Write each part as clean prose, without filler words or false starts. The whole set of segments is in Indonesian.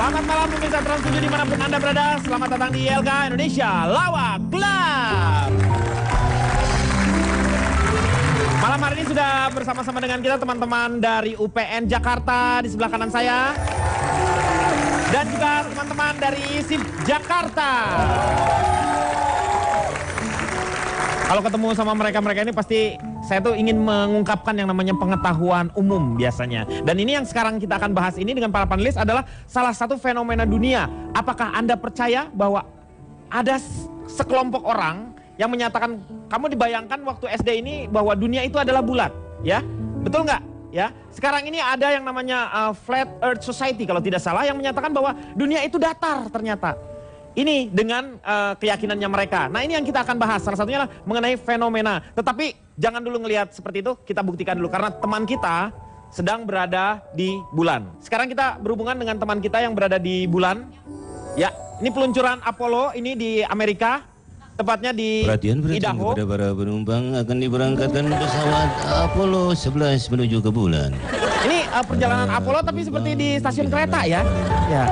Selamat malam pemirsa Trans 7 dimanapun Anda berada. Selamat datang di ILK Indonesia Lawak Club. Malam hari ini sudah bersama-sama dengan kita teman-teman dari UPN Jakarta di sebelah kanan saya. Dan juga teman-teman dari ISIP Jakarta. Kalau ketemu sama mereka-mereka ini pasti saya tuh ingin mengungkapkan yang namanya pengetahuan umum biasanya. Dan ini yang sekarang kita akan bahas ini dengan para panelis adalah salah satu fenomena dunia. Apakah Anda percaya bahwa ada sekelompok orang yang menyatakan, kamu dibayangkan waktu SD ini bahwa dunia itu adalah bulat, ya? Betul nggak? Ya, sekarang ini ada yang namanya Flat Earth Society kalau tidak salah yang menyatakan bahwa dunia itu datar ternyata. Ini dengan keyakinannya mereka. Nah, ini yang kita akan bahas. Salah satunya adalah mengenai fenomena. Tetapi jangan dulu ngelihat seperti itu, kita buktikan dulu. Karena teman kita sedang berada di bulan. Sekarang kita berhubungan dengan teman kita yang berada di bulan. Ya, ini peluncuran Apollo ini di Amerika. Tepatnya di Idaho. Kepada para penumpang akan diberangkatkan pesawat Apollo 11 menuju ke bulan. Ini perjalanan Apollo tapi seperti di stasiun kereta ya. Ya.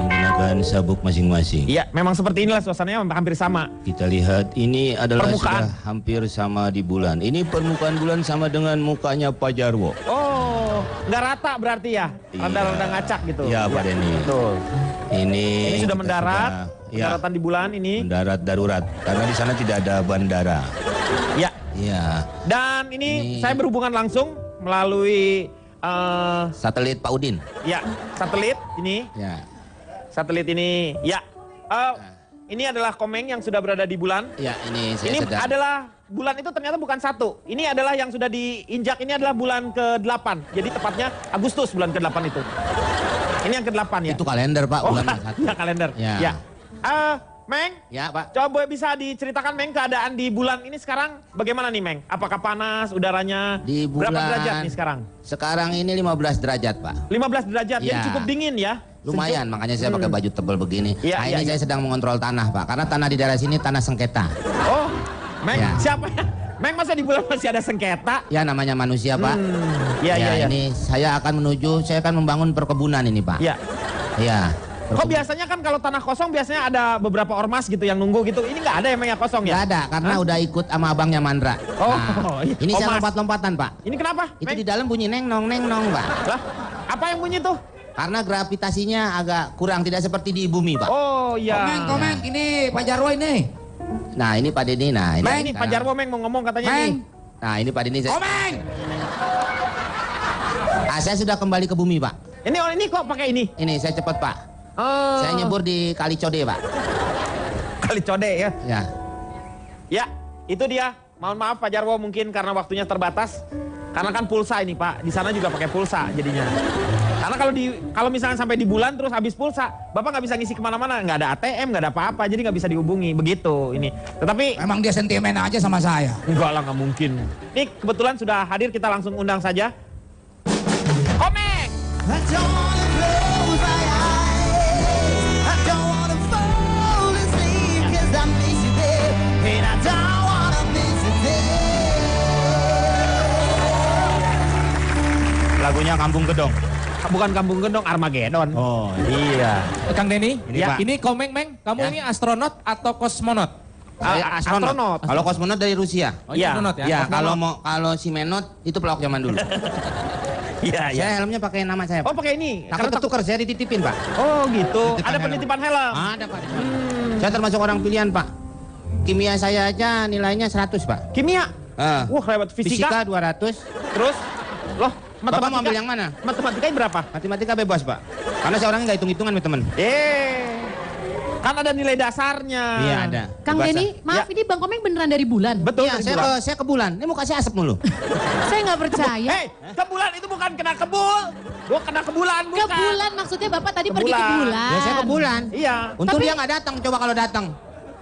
Menggunakan sabuk masing-masing. Iya, memang seperti inilah suasananya hampir sama. Kita lihat ini adalah permukaan. Sudah hampir sama di bulan. Ini permukaan bulan sama dengan mukanya Pak Jarwo. Oh, nggak rata berarti ya? Rada-rada ngacak gitu. Iya, Pak Denny. Betul. Ini sudah mendarat. Pendaratan di bulan ini. Mendarat darurat karena di sana tidak ada bandara. Ya. Iya. Dan ini saya berhubungan langsung melalui satelit Pak Udin. Ya, satelit ini. Ya. Satelit ini. Ya. Ini adalah Komeng yang sudah berada di bulan. Ya, ini saya ini sedang. adalah bulan itu ternyata bukan satu. Ini adalah yang sudah diinjak, ini adalah bulan ke-8. Jadi tepatnya Agustus bulan ke-8 itu. Ini yang ke-8 ya. Itu kalender, Pak, bulan ke-1. Ya, kalender. Ya. Meng? Ya, Pak. Coba bisa diceritakan, Meng, keadaan di bulan ini sekarang bagaimana nih, Meng? Apakah panas udaranya? Di bulan, berapa derajat nih sekarang? Sekarang ini 15 derajat, Pak. 15 derajat, Ya. jadi cukup dingin ya? Lumayan, makanya saya pakai baju tebal begini. Ya, nah, ya, ini ya. saya sedang mengontrol tanah, Pak. Karena tanah di daerah sini tanah sengketa. Oh, Meng, Ya. siapa ya? Meng, masa di bulan masih ada sengketa? Ya, namanya manusia, Pak. Iya, iya, iya. Ini saya akan membangun perkebunan ini, Pak. Iya. Ya. Kok biasanya kan kalau tanah kosong biasanya ada beberapa ormas gitu yang nunggu gitu. Ini nggak ada yang yang kosong ya? Nggak ada, karena udah ikut sama abangnya Mandra. Oh, iya. Ini saya Mas. lompat-lompatan, Pak. Ini kenapa? Itu Meng? di dalam bunyi neng nong, Pak. Lah, apa yang bunyi tuh? Karena gravitasinya agak kurang, tidak seperti di bumi, Pak. Oh iya. Komeng, ini Pak Jarwo ini. Nah, ini Pak Denny. Nah, Meng, ini Pak Jarwo, Meng, mau ngomong katanya nih. Meng. Nah, ini Pak Denny. Komeng. Saya sudah kembali ke bumi, Pak. Ini kok pakai ini? Ini saya cepet, Pak. Oh. Saya nyebur di Kali Code, Pak. Kali Code ya. Ya. Ya, itu dia. Mohon maaf Pak Jarwo mungkin karena waktunya terbatas. Karena kan pulsa ini Pak. Di sana juga pakai pulsa jadinya. Karena kalau misalnya sampai di bulan terus habis pulsa, Bapak nggak bisa ngisi kemana-mana, nggak ada ATM, nggak ada apa-apa, jadi nggak bisa dihubungi. Begitu ini. Tetapi Emang dia sentimen aja sama saya. enggak lah, nggak mungkin. Ini kebetulan sudah hadir, kita langsung undang saja. Komeng! Lagunya Kampung Gedong. Bukan Kampung Gendong, Armageddon. Oh, Iya. Kang Denny, Ini, Ya. Pak. ini Komeng, Meng, kamu Ya. ini astronot atau kosmonot? Saya Astronot. Kalau kosmonot dari Rusia. Oh, Iya. astronot ya? Ya, Kosmonot. kalau si Menot itu pelawak zaman dulu. Iya, iya. Saya helmnya pakai nama saya, Oh, Pak. pakai ini. Takut ketukar, saya dititipin, Pak. Oh, gitu. Penitipan Ada helm. penitipan helm. Ada, Pak. Saya termasuk orang pilihan, Pak. Kimia saya aja nilainya 100, Pak. Kimia. Ah. Wah, lewat fisika. 200. Terus, loh, Bapak mau ambil yang mana? Matematikanya berapa? Matematika bebas, Pak. Karena saya orangnya nggak hitung-hitungan, teman. Kan ada nilai dasarnya. Iya, ada. Kang Bebas, Denny, maaf Ya. ini Bang Komeng beneran dari bulan? Betul. Iya, dari bulan. saya ke bulan. Ini muka saya asap mulu. Saya nggak percaya. Hei, ke bulan itu bukan kena kebul. Gua kena ke bulan, Ke bukan. bulan maksudnya Bapak tadi Ke pergi ke bulan. bulan. Ya, saya ke bulan. Iya. Untung Tapi- dia nggak datang. Coba kalau datang,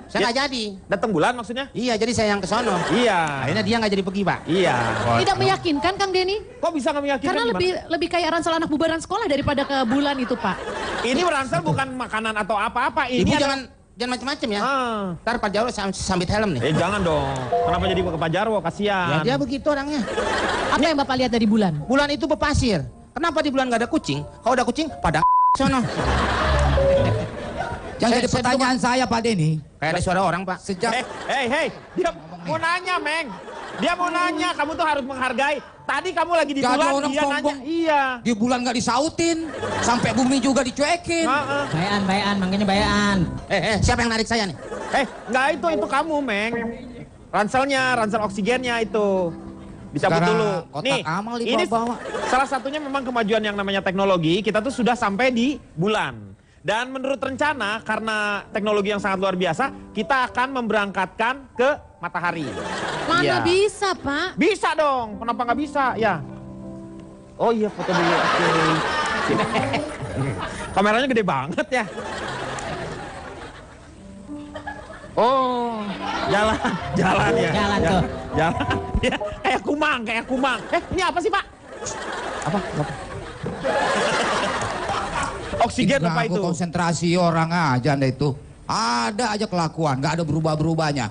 saya nggak jadi. Datang bulan maksudnya? Iya, jadi saya yang ke sono. Iya. Akhirnya dia nggak jadi pergi, Pak. Iya. Tidak meyakinkan Kang Denny? Kok bisa nggak meyakinkan? Karena gimana? lebih kayak ransel anak bubaran sekolah daripada ke bulan itu Pak. Ini ransel bukan makanan atau apa-apa. Ini Ibu adalah- jangan macam-macam ya. Ah. Ntar Pak Jarwo sambit helm nih. Jangan dong. Kenapa jadi ke Pak Jarwo? Ya, Kasihan. dia begitu orangnya. Apa yang Bapak lihat dari bulan? Bulan itu berpasir. Kenapa di bulan nggak ada kucing? Kalau ada kucing, pada sono. Yang jadi Saya pertanyaan saya Pak Denny, Kayak ada suara orang, Pak. sejak Hei, dia mau nanya, Meng. Dia mau nanya, kamu tuh harus menghargai. Tadi kamu lagi di Jadi bulan, orang dia nanya. sombong. Iya. di bulan nggak disautin, sampai bumi juga dicuekin. Heeh. Bayan, makanya bayan. Siapa yang narik saya nih? Enggak itu kamu, Meng. Ransel oksigennya itu. Dicabut Sekarang dulu. kotak amal ini dibawa-bawa. salah satunya memang kemajuan yang namanya teknologi. Kita tuh sudah sampai di bulan. Dan menurut rencana, karena teknologi yang sangat luar biasa, kita akan memberangkatkan ke matahari. Mana Iya. bisa, Pak? Bisa dong, kenapa nggak bisa? Ya. Oh iya, foto dulu. Oke. Sini. Kameranya gede banget ya. Oh, jalan ya. Jalan tuh. Jalan. Ya, kayak kumang. Ini apa sih, Pak? Apa? Oksigen apa Ganggu itu? konsentrasi orang aja Anda itu. Ada aja kelakuan, nggak ada berubah-berubahnya.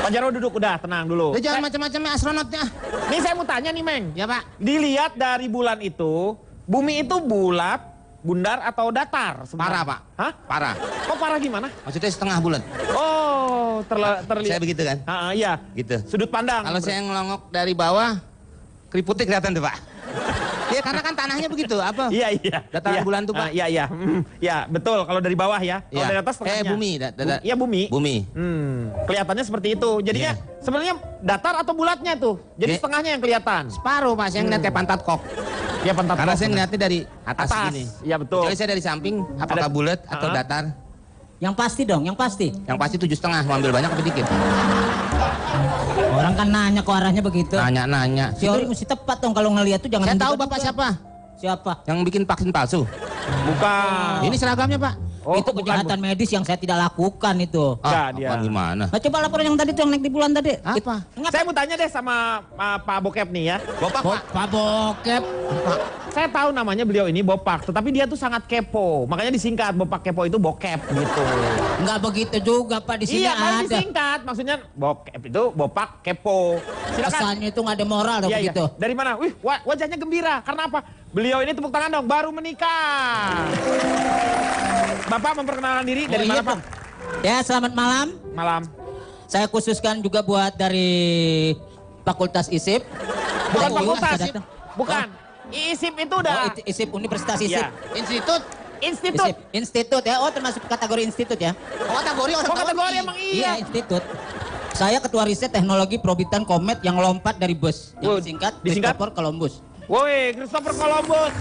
Pak Jarwo duduk, udah tenang dulu. Lu jangan macam-macam ya astronotnya. Nih saya mau tanya nih, Meng. Ya, Pak. Dilihat dari bulan itu, bumi itu bulat, bundar atau datar? Parah, Pak. Hah? Parah. Kok parah gimana? Maksudnya setengah bulan. Oh, terlihat. Saya begitu kan? Iya. Gitu. Sudut pandang. Kalau saya ngelongok dari bawah, keriputnya kelihatan tuh, Pak. Ya karena kan tanahnya begitu, apa? Iya. Dataran bulan tuh, Pak. Iya. Ya, betul. Kalau dari bawah ya. Kalau Iya. dari atas tengahnya. Bumi. Iya, bumi. Bumi. Kelihatannya seperti itu. Jadinya sebenarnya datar atau bulatnya tuh. Jadi Iya. setengahnya yang kelihatan. Separuh, Pak. Saya ngeliat kayak pantat kok. Ya pantat. Karena kok. saya ngeliatnya dari atas, gini. Iya, betul. Kecuali saya dari samping, apakah bulat atau Ah. datar? Yang pasti dong, yang pasti. Yang pasti 7,5. Mau ambil banyak apa dikit? Orang kan nanya ke arahnya begitu. Nanya-nanya. Teori mesti tepat dong kalau ngelihat tuh jangan. Saya tahu mendebat Bapak juga. siapa? Siapa? Yang bikin vaksin palsu. Bukan. Ini seragamnya, Pak. Oh, Itu kejahatan medis yang saya tidak lakukan itu. Enggak, dia. Apaan gimana? Nah, coba laporan yang tadi tuh yang naik di bulan tadi. Apa? Saya mau tanya deh sama Pak Bokep nih ya. Bopak, Pak. Pak Bokep. Saya tahu namanya beliau ini Bopak, tetapi dia tuh sangat kepo. Makanya disingkat Bopak kepo itu Bokep gitu. Enggak begitu juga Pak, di sini Iya, kan ada. disingkat. Maksudnya Bokep itu Bopak kepo. Silakan. Kesannya itu nggak ada moral dong Iya. begitu. Dari mana? Wih, wajahnya gembira. Karena apa? Beliau ini tepuk tangan dong, baru menikah. Bapak memperkenalkan diri dari mana, iya, Pak? Ya, selamat malam. Malam. Saya khususkan juga buat dari Fakultas ISIP. Bukan Thank you, fakultas. sudah datang. Bukan. ISIP itu Oh, udah ISIP, Universitas ISIP. Iya. Institut. Institut. ISIP, institut ya. Oh, termasuk kategori institut ya. Oh, kategori orang Kok kategori emang Iya, iya? institut. Saya ketua riset teknologi perobitan komet yang lompat dari bus. Oh, Yang disingkat disingkat? Christopher Columbus. Woi, Christopher Columbus.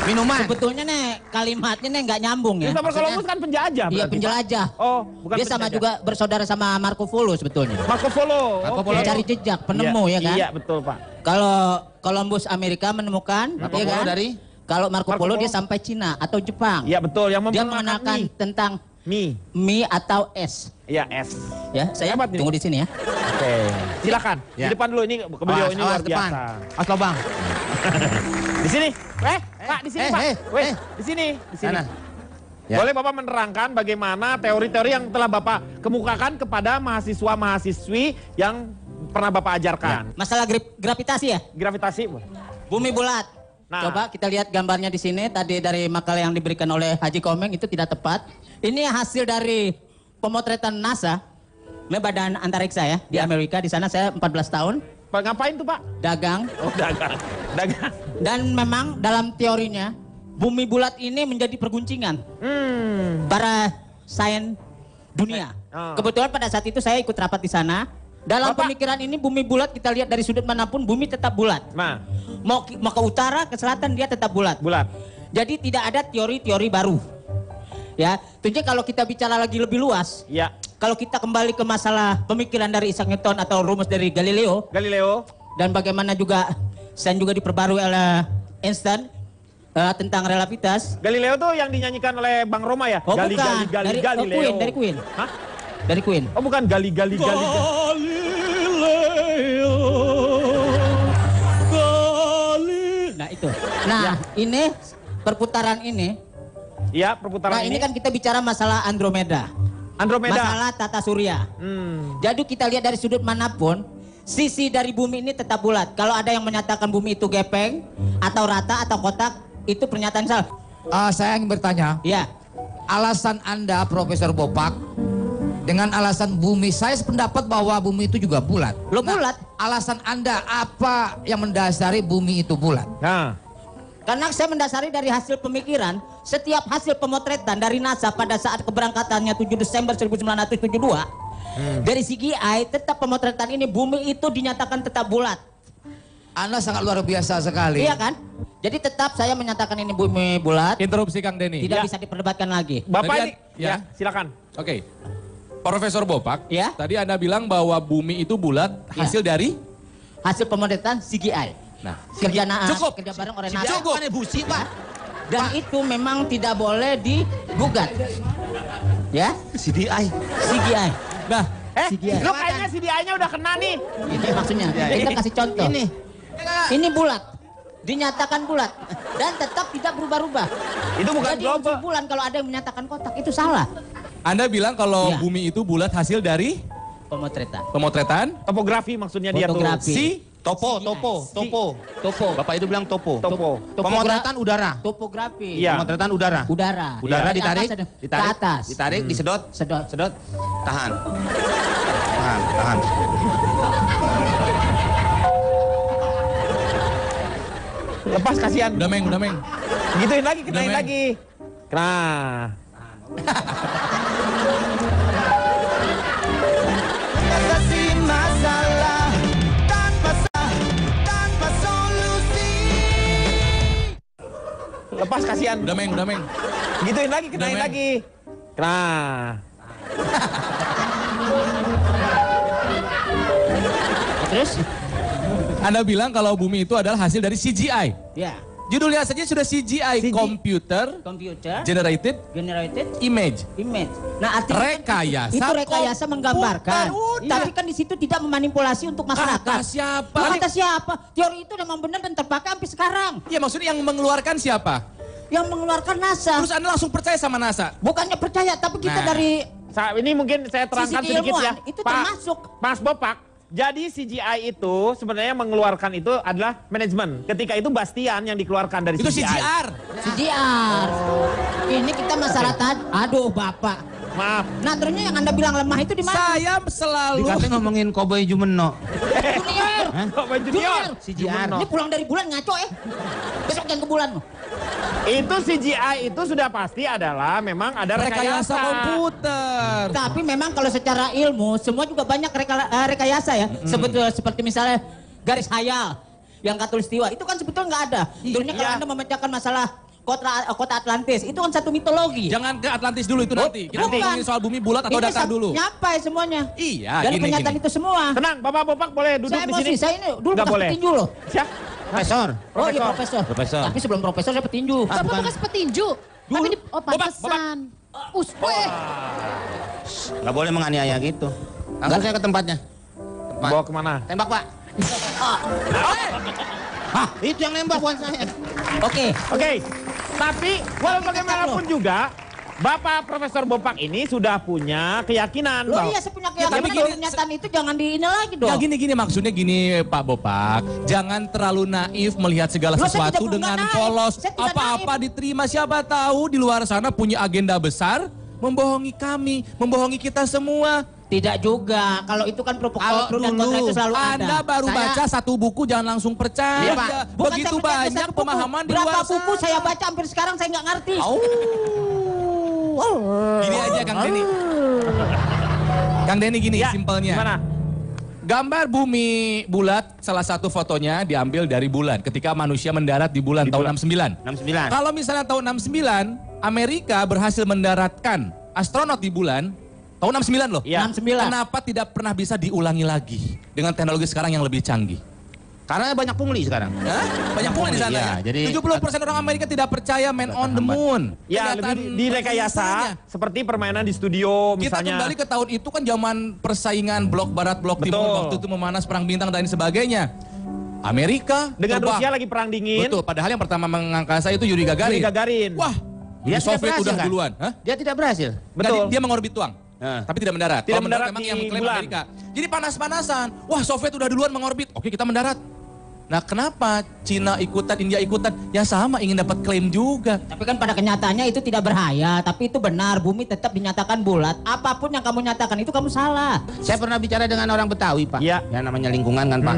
Minuman. Sebetulnya nih kalimatnya nih nggak nyambung ya. Christopher Columbus kan penjajah Iya, berarti, penjelajah. Pak. Oh, bukan Dia sama penjajah. juga bersaudara sama Marco Polo sebetulnya. Marco Polo. Marco Oke. Polo. Pencari jejak, penemu ya kan? Iya, betul, Pak. Kalau Columbus Amerika menemukan, Marco ya Polo kan? dari? Kalau Marco Marco Polo Polo. dia sampai Cina atau Jepang. Iya, betul. Yang Dia memperkenalkan mengenalkan tentang mie. mie atau es. Iya, es. Ya, saya Hebat nih. tunggu di sini ya. Oke. Silakan. Di Ya. depan dulu ini beliau ini luar depan. biasa. Awas lobang. Di sini. Pak, di sini, Pak. Di sini, di sini. Sana. Ya. Boleh Bapak menerangkan bagaimana teori-teori yang telah Bapak kemukakan kepada mahasiswa-mahasiswi yang pernah Bapak ajarkan? Masalah gravitasi ya? Gravitasi. Bumi bulat. Nah. Coba kita lihat gambarnya di sini. Tadi dari makalah yang diberikan oleh Haji Komeng itu tidak tepat. Ini hasil dari pemotretan NASA. Ini badan antariksa ya di Ya. Amerika. Di sana saya 14 tahun Pak, ngapain tuh, Pak? dagang. Oh, dagang. Dagang. Dan memang dalam teorinya bumi bulat ini menjadi perguncingan para sains dunia. Oh. Kebetulan pada saat itu saya ikut rapat di sana. Dalam Bapak- pemikiran ini bumi bulat kita lihat dari sudut manapun bumi tetap bulat. Nah, Mau ke utara, ke selatan dia tetap bulat. bulat. Jadi tidak ada teori-teori baru. Ya, tentunya kalau kita bicara lagi lebih luas, Ya. kalau kita kembali ke masalah pemikiran dari Isaac Newton atau rumus dari Galileo Galileo. dan bagaimana juga sains juga diperbarui oleh Einstein tentang relativitas. Galileo tuh yang dinyanyikan oleh Bang Roma ya? Oh, Gali, bukan. gali, gali, Dari- Galileo. Queen, dari Queen. Hah? Dari Queen. Oh, bukan gali, gali, gali. Nah, itu. Nah, ini perputaran ini. Ya, perputaran Nah, ini kan kita bicara masalah Andromeda. Andromeda. Masalah tata surya. Jadi kita lihat dari sudut manapun, sisi dari bumi ini tetap bulat. Kalau ada yang menyatakan bumi itu gepeng, atau rata, atau kotak, Itu pernyataan salah. Saya ingin bertanya, Ya. alasan Anda Profesor Bopak dengan alasan bumi, saya sependapat bahwa bumi itu juga bulat. Lo bulat? Alasan Anda apa yang mendasari bumi itu bulat? Nah, Karena saya mendasari dari hasil pemikiran, setiap hasil pemotretan dari NASA pada saat keberangkatannya 7 Desember 1972, dari CGI tetap pemotretan ini bumi itu dinyatakan tetap bulat. Anda sangat luar biasa sekali. Iya kan? Jadi tetap saya menyatakan ini bumi bulat, Interupsi Kang Denny. tidak Ya. bisa diperdebatkan lagi. Bapak Tadi ini, ya. ya silakan. Oke. Profesor Bopak, Ya. tadi Anda bilang bahwa bumi itu bulat Ya. hasil dari? Hasil pemotretan CGI. Nah, Kerja cukup. kerja bareng oleh NASA. Cukup. busi, Pak. Dan itu memang tidak boleh digugat. Ya? CDI. CGI. Nah, CGI. Lo kayaknya CDI-nya udah kena nih. Ini maksudnya. Kita kasih contoh. Ini bulat. Dinyatakan bulat. Dan tetap tidak berubah-ubah. Itu bukan Jadi global. unsur bulan kalau ada yang menyatakan kotak itu salah. Anda bilang kalau Ya. bumi itu bulat hasil dari Pemotretan. pemotretan Topografi maksudnya dia tuh. Fotografi. si Topo. Topo. Bapak itu bilang topo. Topo. Pemotretan udara. Topografi. Iya. Pemotretan udara. Udara. Udara Dari ditarik, atas ada- ditarik, Ke atas. ditarik, disedot, Sedot. sedot, tahan. Tahan. Lepas kasihan. udah meng. Gituin lagi, kenain Udah, Men. lagi. Nah. Atasi masalah tanpa solusi. Lepas kasihan. Udah meng. Gituin lagi, kenain Men. lagi. Nah. Terus? Anda bilang kalau bumi itu adalah hasil dari CGI. Ya. Judulnya saja sudah CGI, Computer Computer Generated generated Image. image. Nah, artinya Rekayasa itu rekayasa menggambarkan. komputer, udah. Tapi kan di situ tidak memanipulasi untuk masyarakat. Kata siapa? Kata siapa? Teori itu memang benar dan terpakai sampai sekarang. Ya maksudnya yang mengeluarkan siapa? Yang mengeluarkan NASA. Terus Anda langsung percaya sama NASA? Bukannya percaya, tapi kita Nah. dari Ini mungkin saya terangkan Sisi sedikit ya. keilmuan, itu termasuk. Mas Bopak, jadi CGI itu sebenarnya mengeluarkan itu adalah manajemen. Ketika itu Bastian yang dikeluarkan dari Itu CGI. CGR. CGR. Ini kita masalah tadi. Aduh, Bapak. Maaf. Naturnya yang Anda bilang lemah itu di mana? Saya selalu Dikatanya ngomongin Cowboy Jumeno. Junior. Kok Bang Junior? CGR. Ini pulang dari bulan ngaco ya. Besok jangan ke bulan. Itu CGI itu sudah pasti adalah memang ada rekayasa rekayasa. komputer. Tapi memang kalau secara ilmu semua juga banyak rekayasa ya. Seperti misalnya garis hayal yang katulistiwa itu kan sebetulnya nggak ada. Sebetulnya kalau Iya. Anda memecahkan masalah kota Atlantis itu kan satu mitologi. Jangan ke Atlantis dulu itu nanti. Kita bukan. ngomongin soal bumi bulat atau Ini datar dulu. Nyampai semuanya. Iya, Dari gini, pernyataan gini. itu semua. Tenang, Bapak Bopak boleh duduk Saya di sini. emosi, saya ini dulu Nggak bekas boleh. petinju loh. Siap. Profesor. Oh iya profesor. Profesor. Tapi sebelum profesor saya petinju. Bapak bekas petinju. Tapi ini, oh pantesan. Weh. Nggak boleh menganiaya gitu. Langsung saya ke tempatnya. Bawa kemana? Tembak, Pak. Hah, itu yang nembak bukan saya. Oke. Oke. Tapi walau bagaimanapun juga Bapak Profesor Bopak ini sudah punya keyakinan Loh bahwa iya saya punya tapi keyakinan gini, kalau pernyataan itu jangan diini lagi dong. Ya gini maksudnya gini Pak Bopak, jangan terlalu naif melihat segala Loh, saya sesuatu tidak dengan naif. polos. Saya tidak Apa-apa diterima, siapa tahu di luar sana punya agenda besar, membohongi kami, membohongi kita semua. Tidak juga. Kalau itu kan pro Kalau dan kontra itu selalu ada. Anda baru Saya- baca satu buku jangan langsung percaya. Iya, Pak. Bukan Begitu saya percaya banyak satu buku. pemahaman di Berapa luar buku sana. saya baca hampir sekarang saya nggak ngerti. Gini aja Kang Denny. Kang Denny gini Ya, simpelnya. gimana? Gambar bumi bulat salah satu fotonya diambil dari bulan ketika manusia mendarat di bulan tahun 69. 69. Kalau misalnya tahun 69 Amerika berhasil mendaratkan astronot di bulan tahun 69 loh. Iya. 69. Kenapa tidak pernah bisa diulangi lagi dengan teknologi sekarang yang lebih canggih? Karena banyak pungli sekarang. Hah? Banyak pungli di sana Iya, ya. jadi- 70% orang Amerika tidak percaya man on the moon. Ya Kelihatan lebih direkayasa persentasenya. seperti permainan di studio Kita misalnya. kembali ke tahun itu kan zaman persaingan blok barat, blok timur, Betul. waktu itu memanas perang bintang dan sebagainya. Amerika Dengan terbang. Rusia lagi perang dingin. Betul, padahal yang pertama mengangkasa itu Yuri Gagarin. Yuri Gagarin. Wah, Dia Uni tidak Soviet berhasil, udah kan? duluan. Hah? Dia tidak berhasil. Betul. Nggak, dia mengorbit doang. Nah. Tapi tidak mendarat. Tidak Kalau mendarat memang di yang mengklaim bulan. Amerika. Jadi panas-panasan. Wah, Soviet udah duluan mengorbit. Oke, kita mendarat. Nah kenapa Cina ikutan, India ikutan? Ya sama, ingin dapat klaim juga. Tapi kan pada kenyataannya itu tidak berbahaya, tapi itu benar, bumi tetap dinyatakan bulat. Apapun yang kamu nyatakan itu kamu salah. Saya pernah bicara dengan orang Betawi, Pak. Iya. Ya namanya lingkungan kan, Pak.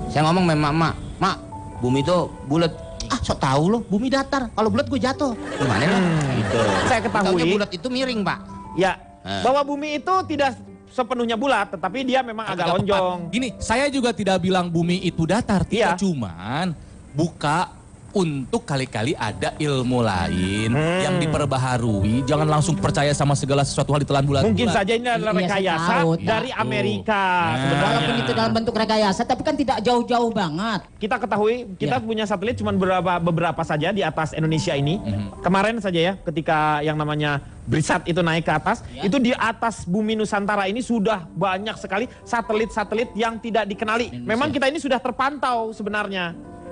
Saya ngomong sama Mak, Mak, bumi itu bulat. Ah, sok tahu loh, bumi datar. Kalau bulat gue jatuh. Gimana loh? Gitu. Saya Taunya ketahui bulat itu miring, Pak. ya bahwa bumi itu tidak sepenuhnya bulat, tetapi dia memang agak lonjong. Gini, saya juga tidak bilang bumi itu datar, tidak, Iya. cuman buka untuk kali-kali ada ilmu lain yang diperbaharui. Jangan langsung percaya sama segala sesuatu hal ditelan bulat. Mungkin saja ini adalah Iya, saya rekayasa tahu, dari tahu. Amerika. Nah. Sebenarnya Walaupun itu dalam bentuk rekayasa, tapi kan tidak jauh-jauh banget. kita ketahui kita Ya. punya satelit cuma beberapa saja di atas Indonesia ini. Kemarin saja ya, ketika yang namanya Brisat itu naik ke atas, itu di atas bumi Nusantara ini sudah banyak sekali satelit-satelit yang tidak dikenali. Memang kita ini sudah terpantau sebenarnya.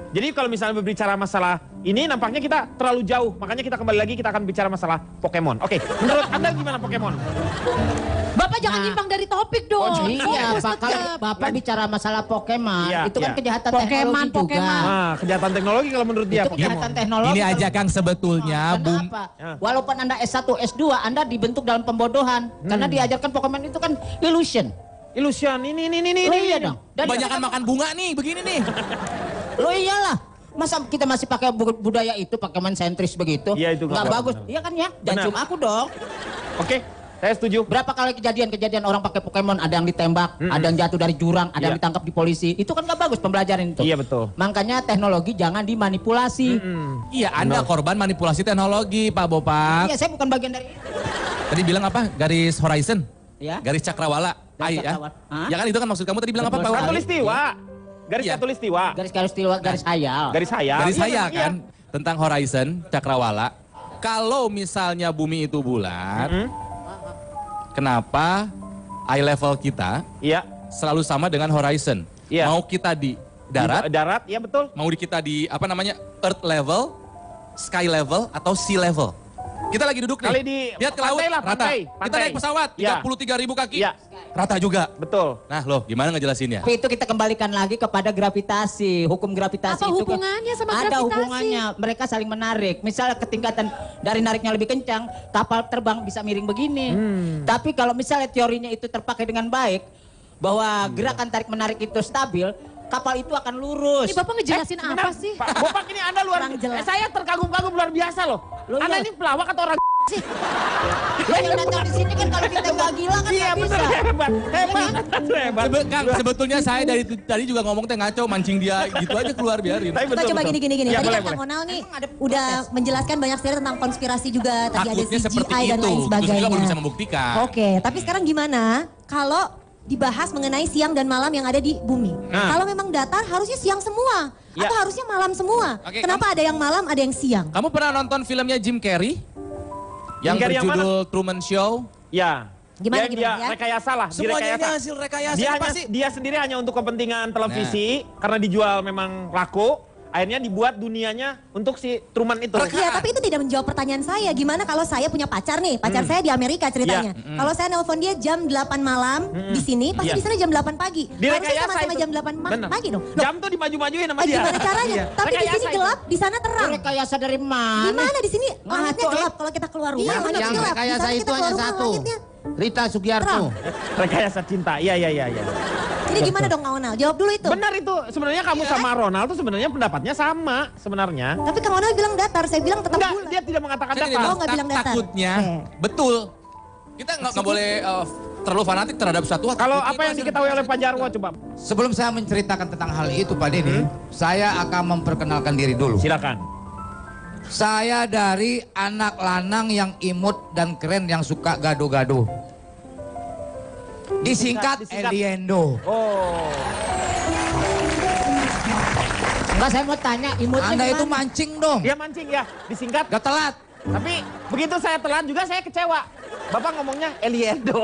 Jadi kalau misalnya berbicara masalah ini nampaknya kita terlalu jauh. Makanya kita kembali lagi, kita akan bicara masalah Pokemon. Oke, menurut Anda gimana Pokemon? Bapak jangan nyimpang dari topik dong. Iya, Fokus Pak, kalau tetap. Bapak bicara masalah Pokemon, Iya, itu kan iya. kejahatan Pokemon, teknologi juga. Pokemon. Nah, kejahatan teknologi kalau menurut dia Itu Pokemon. kejahatan teknologi. Ini aja kalau- Kang sebetulnya Kenapa? Ya. Walaupun Anda S1, S2, Anda dibentuk dalam pembodohan. Karena diajarkan Pokemon itu kan illusion. Illusion, ini. Oh iya dong. Dan kebanyakan makan bunga nih, begini nih. Lo iyalah. Masa kita masih pakai budaya itu, Pokemon sentris begitu? Iya, itu nggak nggak bagus. benar. Iya kan ya? Dan Benar. cuma aku dong. Oke, saya setuju. Berapa kali kejadian-kejadian orang pakai Pokemon, ada yang ditembak, ada yang jatuh dari jurang, ada yang Iya. ditangkap di polisi. Itu kan nggak bagus pembelajaran itu. Iya, betul. Makanya teknologi jangan dimanipulasi. Iya, Anda korban manipulasi teknologi, Pak Bopak. Iya, saya bukan bagian dari itu. Tadi bilang apa? Garis horizon? Ya. Garis cakrawala? Garis Ya? cakrawala. Hah? Ya kan itu kan maksud kamu tadi bilang apa, Betul Pak? sekali. Katulistiwa. Garis Iya. katulistiwa. Garis-garis tiwa, garis hayal. Garis hayal. Garis Iya, saya iya. kan tentang horizon cakrawala. Kalau misalnya bumi itu bulat, kenapa eye level kita Iya. selalu sama dengan horizon? Iya. Mau kita di darat, Darat, ya betul. mau di kita di apa namanya earth level, sky level atau sea level? Kita lagi duduk nih. Kali di Lihat ke laut, pantai lah, rata. pantai, Kita pantai. naik pesawat, Iya. 33.000 kaki. Iya. Rata juga. Betul. Nah loh, gimana ngejelasinnya? Tapi itu kita kembalikan lagi kepada gravitasi, hukum gravitasi Apa itu hubungannya sama ada gravitasi? hubungannya, mereka saling menarik. Misalnya ketingkatan dari nariknya lebih kencang, kapal terbang bisa miring begini. Tapi kalau misalnya teorinya itu terpakai dengan baik, bahwa gerakan tarik menarik itu stabil, kapal itu akan lurus. Ini Bapak ngejelasin apa Benar. sih? Pak Bopak ini Anda luar Kurang jelas. saya terkagum-kagum luar biasa loh. Loh, Anda iya. ini pelawak atau orang sih? Ya, yang datang di sini kan kalau kita nggak gila kan Iya, nggak betul. bisa. Hebat. Hebat. Kang, sebetulnya saya dari tadi juga ngomong teh ngaco, mancing dia gitu aja keluar biarin. Tapi Kita betul, coba betul. gini. Ya, Tadi boleh, kan Kang boleh. Onal nih udah menjelaskan banyak sekali tentang konspirasi juga. Tadi ada Takutnya seperti CGI dan itu. lain Terus sebagainya. juga belum bisa membuktikan. Oke, tapi sekarang gimana kalau dibahas mengenai siang dan malam yang ada di bumi? Nah. Kalau memang datar harusnya siang semua. Ya. Atau harusnya malam semua? Oke, Kenapa ada yang malam, ada yang siang? Kamu pernah nonton filmnya Jim Carrey? Yang Carrey yang berjudul Truman Show? Ya. Gimana, dia ya? rekayasa lah, Semuanya ini direkayasa. hasil rekayasa. Dia, Ini hanya, pasti. dia sendiri hanya untuk kepentingan televisi karena dijual memang laku. Akhirnya dibuat dunianya untuk si Truman itu. Iya, tapi itu tidak menjawab pertanyaan saya. Gimana kalau saya punya pacar nih? Pacar saya di Amerika ceritanya. Kalau saya nelpon dia jam 8 malam di sini, pasti Iya. di sana jam 8 pagi. Harusnya Direkayasa sama-sama itu. jam 8 Bener. pagi dong. Loh, Jam tuh dimaju-majuin sama dia. gimana caranya? Iya. Tapi di Rekayasa sini itu. gelap, di sana terang. Rekayasa dari mana? Di mana di sini langitnya Ngaco, gelap kalau kita keluar rumah. Iya, langit Yang gelap. Di rekayasa sana itu kita hanya keluar rumah, satu. langitnya Rita Sugiarto. Rekayasa cinta. Iya. Jadi gimana dong Kang Onal? Jawab dulu itu. Benar itu. Sebenarnya kamu sama Ronald tuh sebenarnya pendapatnya sama sebenarnya. Tapi Kang Onal bilang datar, saya bilang tetap Enggak, bulat. dia tidak mengatakan Saya datar. tidak Oh, bilang nggak bilang datar. takutnya. Oke. Betul. Kita nggak boleh terlalu fanatik terhadap satu hal. Kalau Takutnya apa itu yang hasil diketahui oleh Pak rekayasa Jarwo juga. coba Sebelum saya menceritakan tentang hal itu Pak Denny, saya akan memperkenalkan diri dulu. silakan. Saya dari anak lanang yang imut dan keren yang suka gado-gado. Disingkat Disingkat. Eliendo. Oh. Enggak, saya mau tanya imutnya Anda itu gimana? mancing dong. Dia mancing ya, disingkat. Gak telat. Tapi begitu saya telat juga saya kecewa. Bapak ngomongnya Eliendo.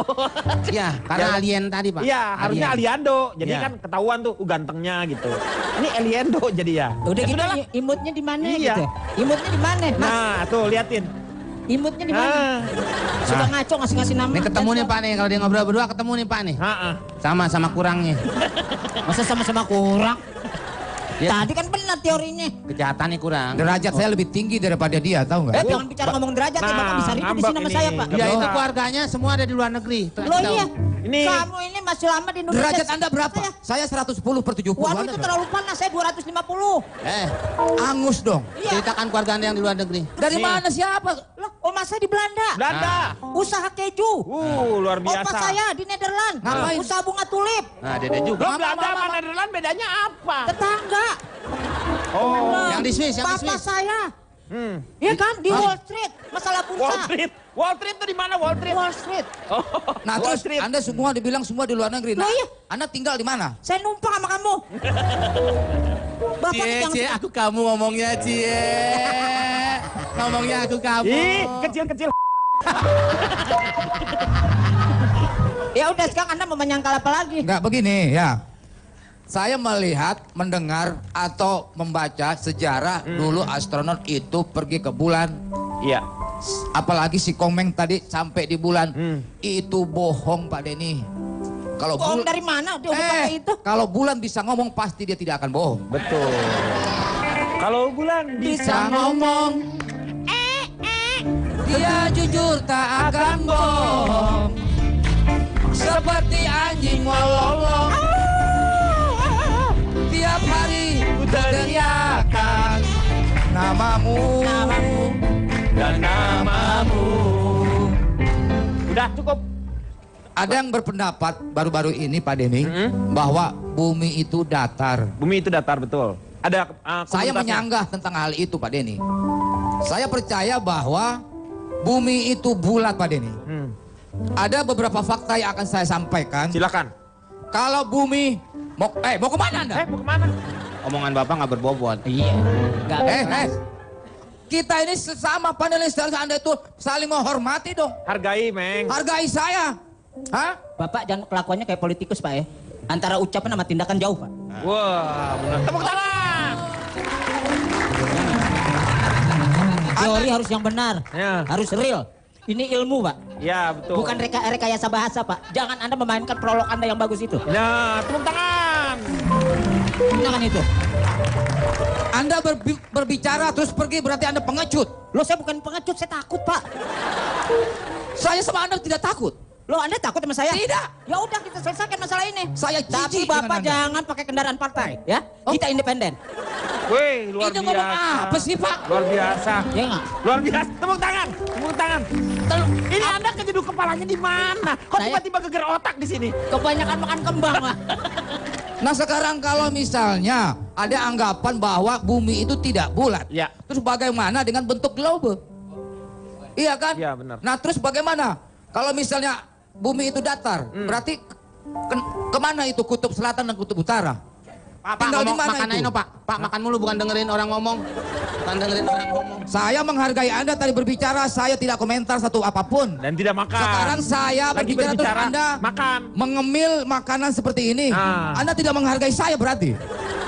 Ya, karena alien tadi Pak. Iya, harusnya Aliando. Jadi Iya. kan ketahuan tuh gantengnya gitu. Ini Eliendo jadi ya. Udah Ya gitu sudahlah. imutnya di mana Iya. gitu? Imutnya di mana? Mas, Nah, tuh liatin. imutnya di mana? Ah, Sudah ngaco ngasih nama. Ini ketemu nih Pak nih, kalau dia ngobrol berdua ketemu nih Pak nih. ah, ah. Sama kurangnya. Masa sama-sama kurang? Tadi kan benar teorinya. Kejahatannya kurang. Derajat saya lebih tinggi daripada dia, tahu nggak? Jangan bicara ngomong derajat ya, Bapak bisa ribut di ngambek sini sama ini. saya, Pak. Ya itu keluarganya semua ada di luar negeri. Loh iya. Ini- Kamu ini masih lama di Indonesia. Derajat Anda berapa? Saya 110/70. Waduh Anda itu berapa? terlalu panas, saya 250. Angus dong. Iya. Ceritakan keluarga Anda yang di luar negeri. Dari mana siapa? Lah, oma saya di Belanda. Belanda. Usaha keju. Luar biasa. Opa saya di Nederland. Ngapain? Usaha bunga tulip. Nah, Dede juga. Lo Belanda sama Nederland bedanya apa? Tetangga. Oh, Lah, Yang di Swiss, yang di Papa Swiss. saya. Iya kan di Wall Street. Masalah Wall bursa. Street. Wall Street itu di mana Wall Street? Wall Street. Oh, Nah Wall terus Street. Anda semua dibilang semua di luar negeri. Nah, Loh, iya. Anda tinggal di mana? Saya numpang sama kamu. Bapak Cie, ini cie, jangan... aku kamu ngomongnya, cie. Ngomongnya aku kamu. Ih, kecil-kecil. Ya udah sekarang Anda mau menyangkal apa lagi? Enggak begini ya. Saya melihat, mendengar atau membaca sejarah dulu astronot itu pergi ke bulan. Iya. Apalagi si Komeng tadi sampai di bulan. Itu bohong Pak Denny. Kalau Bohong dari mana? Dia udah pakai itu. Kalau bulan bisa ngomong pasti dia tidak akan bohong. Betul. Kalau bulan bisa ngomong. Dia jujur tak akan bohong. Seperti anjing melolong. Tiap hari ku teriakan namamu. dan namamu. Udah cukup. Ada yang berpendapat baru-baru ini Pak Denny bahwa bumi itu datar. Bumi itu datar betul. Ada Saya komunitasnya. menyanggah tentang hal itu Pak Denny. Saya percaya bahwa bumi itu bulat Pak Denny. Ada beberapa fakta yang akan saya sampaikan. Silakan. Kalau bumi mau kemana Anda? Mau kemana? Omongan Bapak nggak berbobot. Iya. Enggak. Kita ini sesama panelis dari Anda itu saling menghormati dong. Hargai, Meng. Hargai saya. Hah? Bapak jangan kelakuannya kayak politikus Pak ya. Antara ucapan sama tindakan jauh Pak. Wah, benar. Tepuk tangan. Teori harus yang benar. Ya. Harus real. Ini ilmu Pak. Ya, betul. Bukan rekayasa bahasa Pak. Jangan Anda memainkan prolog Anda yang bagus itu. Nah, tepuk tangan. Jangan itu. Anda berbicara terus pergi berarti Anda pengecut. Loh saya bukan pengecut, saya takut Pak. Saya sama Anda tidak takut. Loh Anda takut sama saya? Tidak. Ya udah kita selesaikan masalah ini. Saya Tapi jijik Bapak dengan Anda. jangan pakai kendaraan partai ya. Kita independen. Wih, luar Ini biasa. ngomong apa sih Pak? Luar biasa. Ya enggak? Luar biasa. Tepuk tangan. Tepuk tangan. Ini Anda kejeduk kepalanya di mana? Kok Saya- tiba-tiba geger otak di sini? Kebanyakan makan kembang Pak. Nah sekarang kalau misalnya ada anggapan bahwa bumi itu tidak bulat. Ya. Terus bagaimana dengan bentuk globe? Iya kan? Iya, benar. Nah terus bagaimana? Kalau misalnya bumi itu datar, berarti kemana itu kutub selatan dan kutub utara? Pak, Tinggal di ngomong, mana makan itu? aja, Pak. Pak, makan mulu bukan dengerin orang ngomong. Bukan dengerin orang ngomong. Saya menghargai Anda tadi berbicara, saya tidak komentar satu apapun. Dan tidak makan. Sekarang saya Lagi berbicara terus berbicara, Anda makan. mengemil makanan seperti ini. Ah. Anda tidak menghargai saya berarti.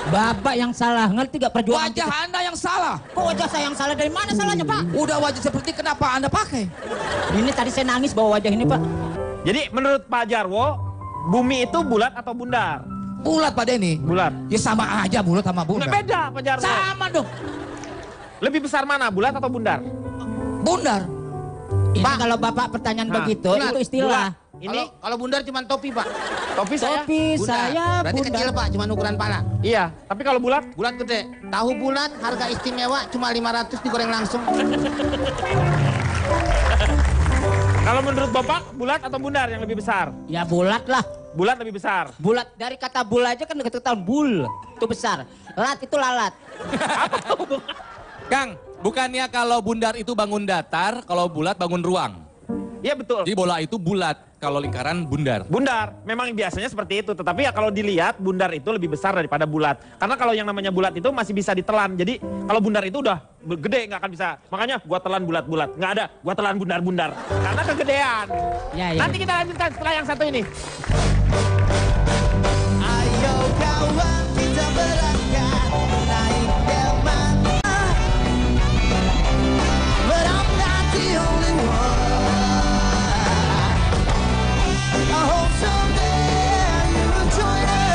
Bapak yang salah, ngerti gak perjuangan Wajah kita? Anda yang salah. Kok wajah saya yang salah? Dari mana salahnya Pak? Udah wajah seperti kenapa Anda pakai? Ini tadi saya nangis bawa wajah ini Pak. Jadi menurut Pak Jarwo, bumi itu bulat atau bundar? Bulat Pak Denny. Bulat. Ya sama aja bulat sama bundar. Nggak beda Pak Jarwo. Sama dong. Lebih besar mana, bulat atau bundar? Bundar. Ini Pak. kalau Bapak pertanyaan Nah, begitu, bulat, itu istilah. Ini Kalau bundar cuma topi, Pak. topi saya. Topi Bundar. saya Berarti bundar. kecil, Pak. Cuma ukuran pala. Iya, tapi kalau bulat? Bulat gede. Tahu bulat, harga istimewa cuma 500 digoreng langsung. Kalau menurut Bapak, bulat atau bundar yang lebih besar? Ya bulat lah. Bulat lebih besar. Bulat dari kata bul aja kan ketahuan bul. Itu besar. Lat itu lalat. Kang, bukannya kalau bundar itu bangun datar, kalau bulat bangun ruang. Iya betul. Jadi bola itu bulat, kalau lingkaran bundar. Bundar, memang biasanya seperti itu. Tetapi ya kalau dilihat bundar itu lebih besar daripada bulat. Karena kalau yang namanya bulat itu masih bisa ditelan. Jadi kalau bundar itu udah gede nggak akan bisa. Makanya gua telan bulat-bulat. Nggak ada, gua telan bundar-bundar. Karena kegedean. Ya, ya. Nanti kita lanjutkan setelah yang satu ini. Ayo kawan kita berangkat naik delman. But I'm not the only one. I hope someday you will join us.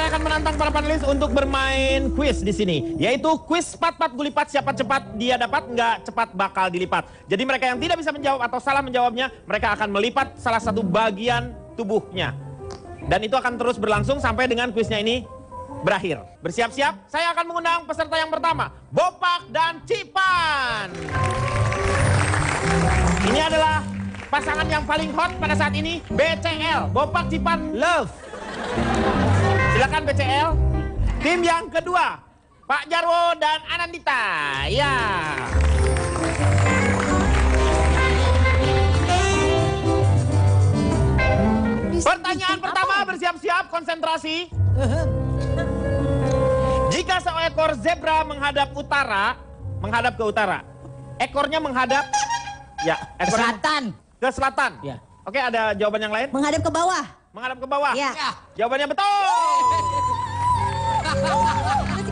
saya akan menantang para panelis untuk bermain kuis di sini, yaitu kuis pat-pat gulipat. Siapa cepat dia dapat, nggak cepat bakal dilipat. Jadi mereka yang tidak bisa menjawab atau salah menjawabnya, mereka akan melipat salah satu bagian tubuhnya. Dan itu akan terus berlangsung sampai dengan kuisnya ini berakhir. Bersiap-siap, saya akan mengundang peserta yang pertama, Bopak dan Cipan. Ini adalah pasangan yang paling hot pada saat ini, BCL, Bopak Cipan Love. Silakan BCL. Tim yang kedua, Pak Jarwo dan Anandita. Ya. Pertanyaan pertama, bersiap-siap, konsentrasi. Jika seekor zebra menghadap ke utara, ekornya menghadap Ke selatan. Ke selatan. Ya. Oke, ada jawaban yang lain? Menghadap ke bawah. Menghadap ke bawah. Ya. Jawabannya betul.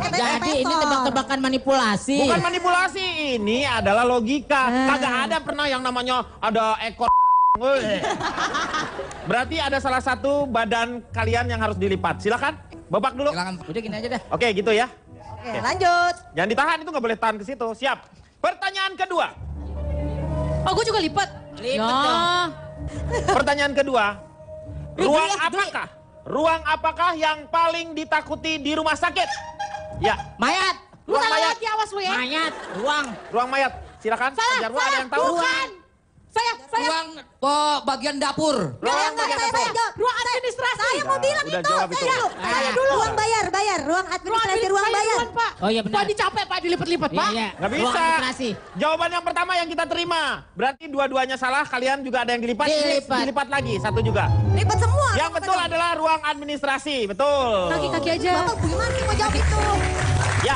Jadi ini tebak-tebakan manipulasi. Bukan manipulasi, ini adalah logika. Kagak ada pernah yang namanya ada ekor. Berarti ada salah satu badan kalian yang harus dilipat. Silakan, Bopak dulu. Silakan. Udah gini aja dah. Oke, gitu ya. Oke, lanjut. Jangan ditahan, itu nggak boleh tahan ke situ. Siap. Pertanyaan kedua. Oh, gue juga lipat. Lipat Ya. dong. Pertanyaan kedua. Ruang Dwi. apakah? Ruang apakah yang paling ditakuti di rumah sakit? Ya, Mayat. Lu ruang salah mayat. lagi, awas lu ya. Mayat. Ruang. Ruang mayat. Silakan. Salah, Jarwo, ada yang tahu? bukan. Saya. Ruang bagian dapur. Ruang Enggak, bagian saya dapur. jawab. Ruang administrasi. Saya mau bilang Udah itu. jawab itu. Saya dulu. Ruang bayar. Ruang administrasi, ruang bayar. Pak. Oh iya benar. Pak dicapek Pak, dilipat-lipat Pak. Iya. Nggak Ruang bisa. administrasi. Jawaban yang pertama yang kita terima. Berarti dua-duanya salah, kalian juga ada yang dilipat. Dilipat. Dilipat lagi, satu juga. Lipat semua. Yang betul adalah ruang administrasi, betul. Kaki-kaki aja. Bapak gimana sih mau jawab itu? Ya,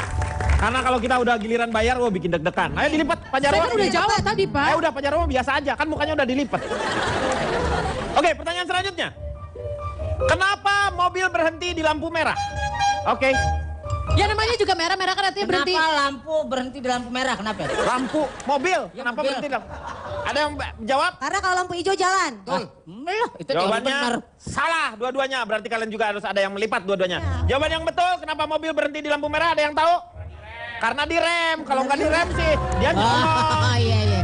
karena kalau kita udah giliran bayar, wah bikin deg-degan. Ayo dilipat, Pak Saya Jarwo. kan udah jawab tadi Pak. Udah Pak Jarwo biasa aja, kan mukanya udah dilipat. Oke, pertanyaan selanjutnya. Kenapa mobil berhenti di lampu merah? Oke, Ya namanya juga merah-merah kan artinya berhenti. Kenapa lampu berhenti di lampu merah? Kenapa? lampu mobil. Ya, Kenapa mobil. berhenti di lampu? Ada yang jawab? Karena kalau lampu hijau jalan. Itu jawaban benar. Jawabannya salah dua-duanya. Berarti kalian juga harus ada yang melipat dua-duanya. Jawaban yang betul, kenapa mobil berhenti di lampu merah? Ada yang tahu? Karena direm. Kalau nggak direm sih, dia nyolong. Oh iya iya.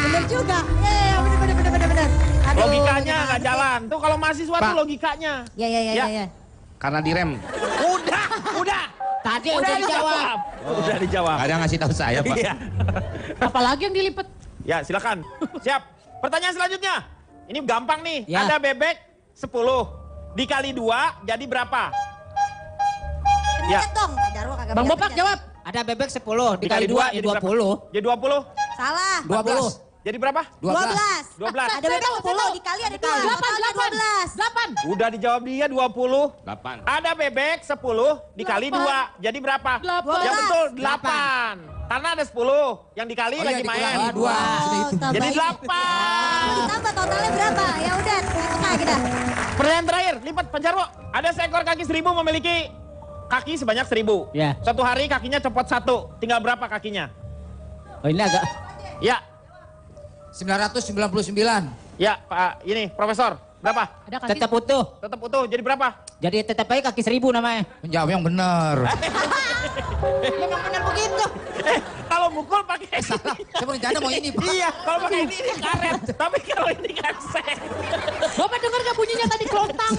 Bener juga. Iya, bener. Aduh, Logikanya gimana nggak sih? jalan. Tuh kalau mahasiswa tuh Pak. logikanya. Ya. Karena direm. Udah. Tadi udah dijawab. Udah dijawab. Ada ngasih tahu saya, Pak. Iya. Apalagi yang dilipat. Ya, silakan. Siap. Pertanyaan selanjutnya. Ini gampang nih. Ya. Ada bebek 10 dikali 2 jadi berapa? Ya. Lihat dong. Jarwo kagak Bang bisa Bopak lihat. jawab. Ada bebek 10 dikali 2 jadi jadi berapa? 20. Jadi 20. Salah. 12. Jadi berapa? 12. 12. Ada bebek 10 dikali ada 2. 8. Udah dijawab dia 20. 8. Ada bebek 10 dikali 2. Jadi berapa? 8. Ya betul 8. Karena ada 10 yang dikali Oh, lagi iya, main. dikurangi 2. Jadi 8. Ditambah totalnya berapa? Ya udah, hitung aja kita. Pertanyaan terakhir, lipat Pak Jarwo. Ada seekor kaki 1000 memiliki kaki sebanyak 1000. Ya. Suatu hari kakinya copot 1. Tinggal berapa kakinya? Oh ini agak. Ya, 999. ya Pak, ini Profesor. Berapa? Ada kaki. Tetap utuh. Tetap utuh. Jadi berapa? Jadi tetap aja kaki 1000 namanya. Menjawab yang benar. Memang benar begitu. Kalau mukul pakai Salah. Saya mau rencana mau ini, Pak. Iya, kalau pakai ini karet. Tapi kalau ini kan set. Bapak dengar gak bunyinya tadi kelontang?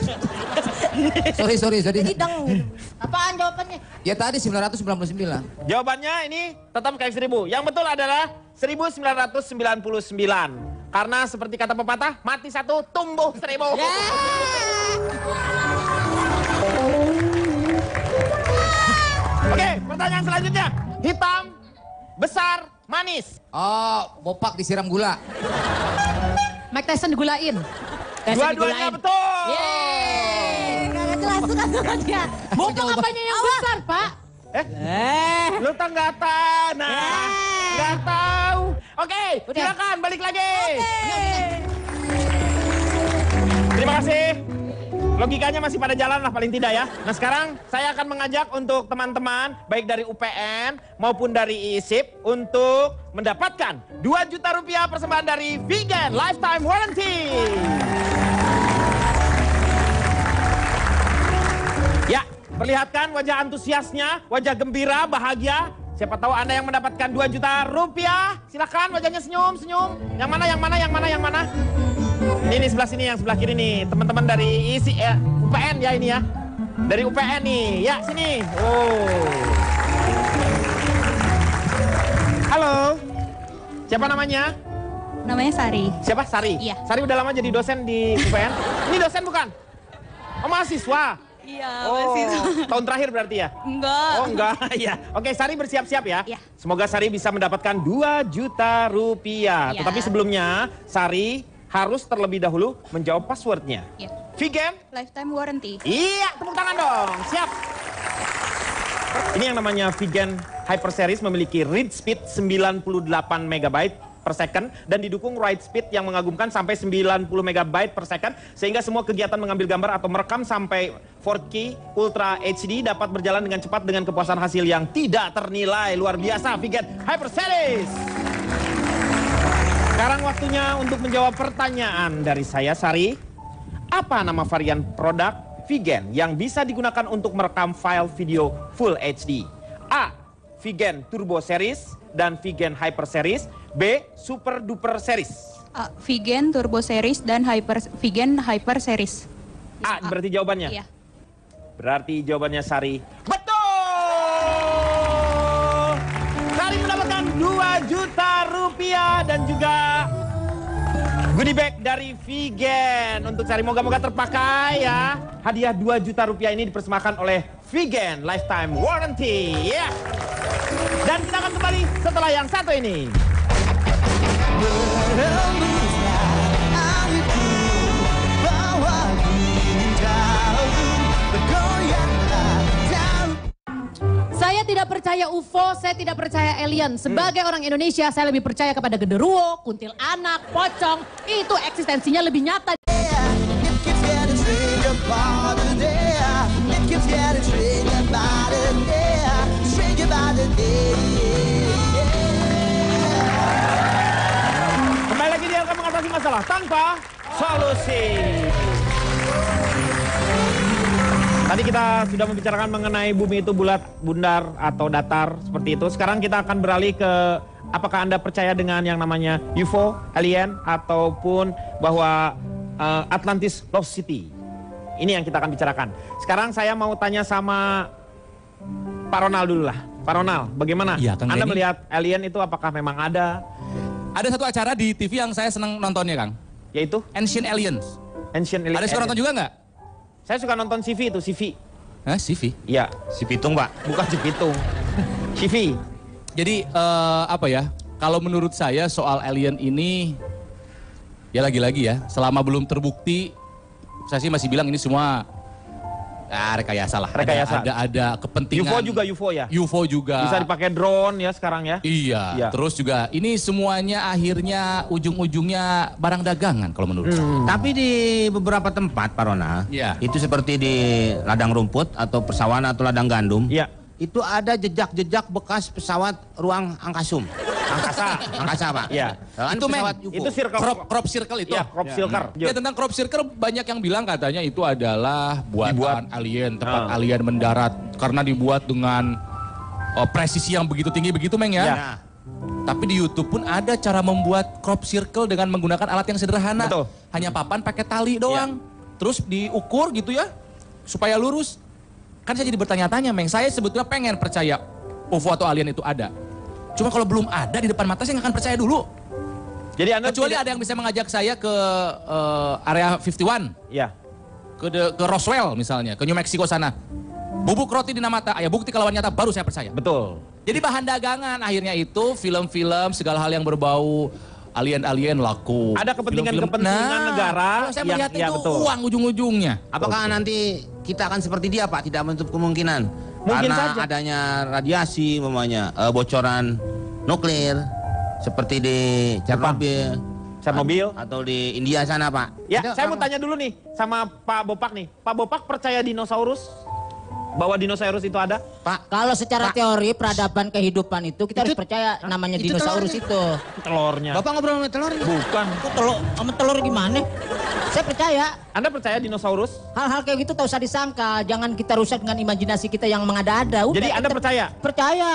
Sorry. Jadi deng. Apaan jawabannya? Ya tadi 999. Jawabannya ini tetap kayak 1000. Yang betul adalah 1999. Karena seperti kata pepatah, mati 1 tumbuh 1000. Oke, pertanyaan selanjutnya. Hitam, besar, manis. Oh, bopak disiram gula. Mike Tyson digulain. Dua-duanya betul. Gak jelas tuh kan dia. Bopak apanya yang besar, Pak? Lu tak nggak tahu. Nah, nggak tahu. Oke, silakan balik lagi. Terima kasih. Logikanya masih pada jalan lah paling tidak ya. Nah sekarang saya akan mengajak untuk teman-teman baik dari UPN maupun dari ISIP untuk mendapatkan 2 juta rupiah persembahan dari Vegan Lifetime Warranty. Ya, perlihatkan wajah antusiasnya, wajah gembira, bahagia. Siapa tahu Anda yang mendapatkan 2 juta rupiah. Silakan wajahnya senyum. Yang mana? Ini sebelah sini, yang sebelah kiri nih. Teman-teman dari UPN ya ini ya. Dari UPN nih. Ya, sini. Oh. Halo. Siapa namanya? Namanya Sari. Siapa? Sari? Iya. Sari udah lama jadi dosen di UPN? Ini dosen bukan? Oh, mahasiswa? Iya, Oh, tahun terakhir berarti ya? Enggak. Oh enggak, ya. Oke, Sari bersiap-siap ya. Iya. Semoga Sari bisa mendapatkan 2 juta rupiah. Iya. Tetapi sebelumnya, Sari harus terlebih dahulu menjawab passwordnya. Iya. Vegan? Lifetime warranty. Iya, tepuk tangan dong. Siap. Ini yang namanya Vegan Hyper Series memiliki read speed 98 MB per second dan didukung write speed yang mengagumkan sampai 90 MB per second sehingga semua kegiatan mengambil gambar atau merekam sampai 4K Ultra HD dapat berjalan dengan cepat dengan kepuasan hasil yang tidak ternilai. Luar biasa Vegan Hyper Series. Sekarang waktunya untuk menjawab pertanyaan dari saya, Sari. Apa nama varian produk Vegan yang bisa digunakan untuk merekam file video Full HD? A. Vegan Turbo Series dan Vegan Hyper Series. B. Super Duper Series. Vegan Turbo Series dan Vegan Hyper Series. A berarti jawabannya? Iya. Berarti jawabannya Sari. Betul! Sari mendapatkan 2 juta rupiah dan juga goodie bag dari Vegan. Untuk Sari moga-moga terpakai ya. Hadiah 2 juta rupiah ini dipersembahkan oleh Vegan Lifetime Warranty. Ya. Dan kita akan kembali setelah yang satu ini. Berembuslah airku, bawa diri jauh, bergoyanglah jauh. Saya tidak percaya UFO, saya tidak percaya alien. Sebagai orang Indonesia, saya lebih percaya kepada genderuwo, kuntilanak, pocong. Itu eksistensinya lebih nyata. It keeps getting stranger by the day. It keeps getting stranger by the day. Stranger by the day. Kembali lagi di LK mengatasi masalah tanpa solusi. Tadi kita sudah membicarakan mengenai bumi itu bulat, bundar, atau datar seperti itu. Sekarang kita akan beralih ke apakah Anda percaya dengan yang namanya UFO, alien, ataupun bahwa Atlantis Lost City. Ini yang kita akan bicarakan. Sekarang saya mau tanya sama Pak Ronald dulu lah. Pak Ronald, bagaimana? Iya, Kang Anda Denny. melihat alien itu apakah memang ada? Ada satu acara di TV yang saya senang nontonnya, Kang. Yaitu Ancient Aliens. Ancient Alien. Ada suka nonton juga nggak? Saya suka nonton CV itu, CV. Hah, CV? Iya, Si Pitung, Pak. bukan si Pitung. CV. Jadi apa ya? Kalau menurut saya soal alien ini, ya lagi-lagi ya, selama belum terbukti, saya sih masih bilang ini semua rekayasa lah. Rekayasa. Ada kepentingan. UFO juga UFO ya? UFO juga. Bisa dipakai drone ya sekarang ya? Iya. Iya. Terus juga ini semuanya akhirnya ujung-ujungnya barang dagangan kalau menurut saya. Tapi di beberapa tempat, Pak Ronald, Iya. itu seperti di ladang rumput atau persawahan atau ladang gandum, Iya. itu ada jejak-jejak bekas pesawat ruang angkasum. Angkasa, Pak. Iya. Kan Itu, Men. pesawat UFO. Itu circle. Crop circle itu. Iya, crop circle. Ya tentang crop circle banyak yang bilang katanya itu adalah buatan alien, tempat alien mendarat karena dibuat dengan presisi yang begitu tinggi begitu, Meng ya. Ya. Nah, Tapi di YouTube pun ada cara membuat crop circle dengan menggunakan alat yang sederhana. Betul. Hanya papan pakai tali doang. Terus diukur gitu ya supaya lurus. Kan saya jadi bertanya-tanya, Meng. Saya sebetulnya pengen percaya UFO atau alien itu ada. Cuma kalau belum ada di depan mata saya nggak akan percaya dulu. Jadi Anda Kecuali tidak- ada yang bisa mengajak saya ke area 51, Iya. ke Roswell misalnya, ke New Mexico sana. Bubuk roti di mata, ya bukti kalau nyata baru saya percaya. Betul. Jadi bahan dagangan akhirnya itu film-film segala hal yang berbau alien-alien laku. Ada kepentingan-kepentingan negara Kalau saya yang- melihat ya, itu betul. uang ujung-ujungnya. apakah nanti kita akan seperti dia, Pak? Tidak menutup kemungkinan. Mungkin Karena saja. adanya radiasi, umpamanya bocoran nuklir seperti di Chernobyl. Chernobyl. Atau di India sana, Pak. Ya, Itu saya mau apa? tanya dulu nih sama Pak Bopak nih. Pak Bopak percaya dinosaurus? bahwa dinosaurus itu ada? Pak, Kalau secara teori peradaban kehidupan itu kita harus percaya namanya itu dinosaurus itu. Telurnya. Bapak ngobrol sama telur? Bukan. Kok telur sama telur gimana? Saya percaya Anda percaya dinosaurus? hal-hal kayak gitu tak usah disangka. Jangan kita rusak dengan imajinasi kita yang mengada-ada. Udah, Jadi Anda kita percaya? Percaya.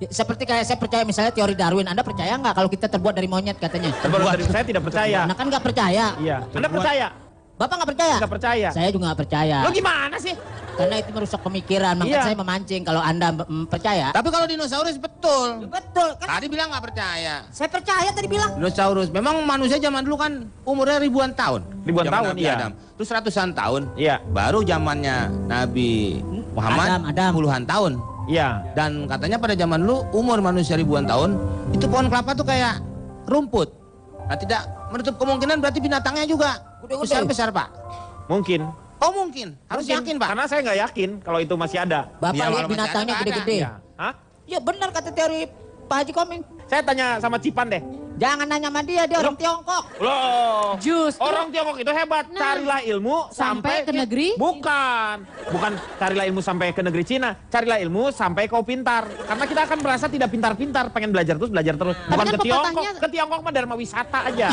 Ya, seperti kayak saya percaya misalnya teori Darwin. Anda percaya nggak kalau kita terbuat dari monyet katanya? Terbaru dari saya tidak percaya. Nah kan nggak percaya. Iya. Anda percaya? Bapak nggak percaya? Nggak percaya. Saya juga nggak percaya. Lo gimana sih? Karena itu merusak pemikiran. Makanya Iya. saya memancing kalau Anda percaya. Tapi kalau dinosaurus betul. Betul kan? Tadi bilang nggak percaya. Saya percaya tadi bilang. Dinosaurus, memang manusia zaman dulu kan umurnya ribuan tahun. Ribuan Zaman tahun, Nabi iya. Adam. Terus ratusan tahun. Iya. Baru zamannya Nabi Muhammad Adam. puluhan tahun. Iya. Dan katanya pada zaman dulu umur manusia ribuan tahun, itu pohon kelapa tuh kayak rumput. Nah, tidak menutup kemungkinan berarti binatangnya juga besar-besar, Pak. Mungkin. Oh, mungkin. Harus Mungkin. yakin, Pak. Karena saya nggak yakin kalau itu masih ada. Bapak Iya, lihat kalau masih binatangnya ada, gede-gede. Iya. Hah? Ya benar kata teori Pak Haji Komeng. Saya tanya sama Cipan deh. Jangan nanya sama dia orang Tiongkok. Loh, Justru- orang Tiongkok itu hebat. Nah, Carilah ilmu sampai ke negeri? Bukan. Bukan carilah ilmu sampai ke negeri Cina. Carilah ilmu sampai kau pintar. Karena kita akan merasa tidak pintar-pintar. Pengen belajar terus, belajar terus. Bukan kan ke Tiongkok. pepatahnya- Ke Tiongkok mah dharma wisata aja.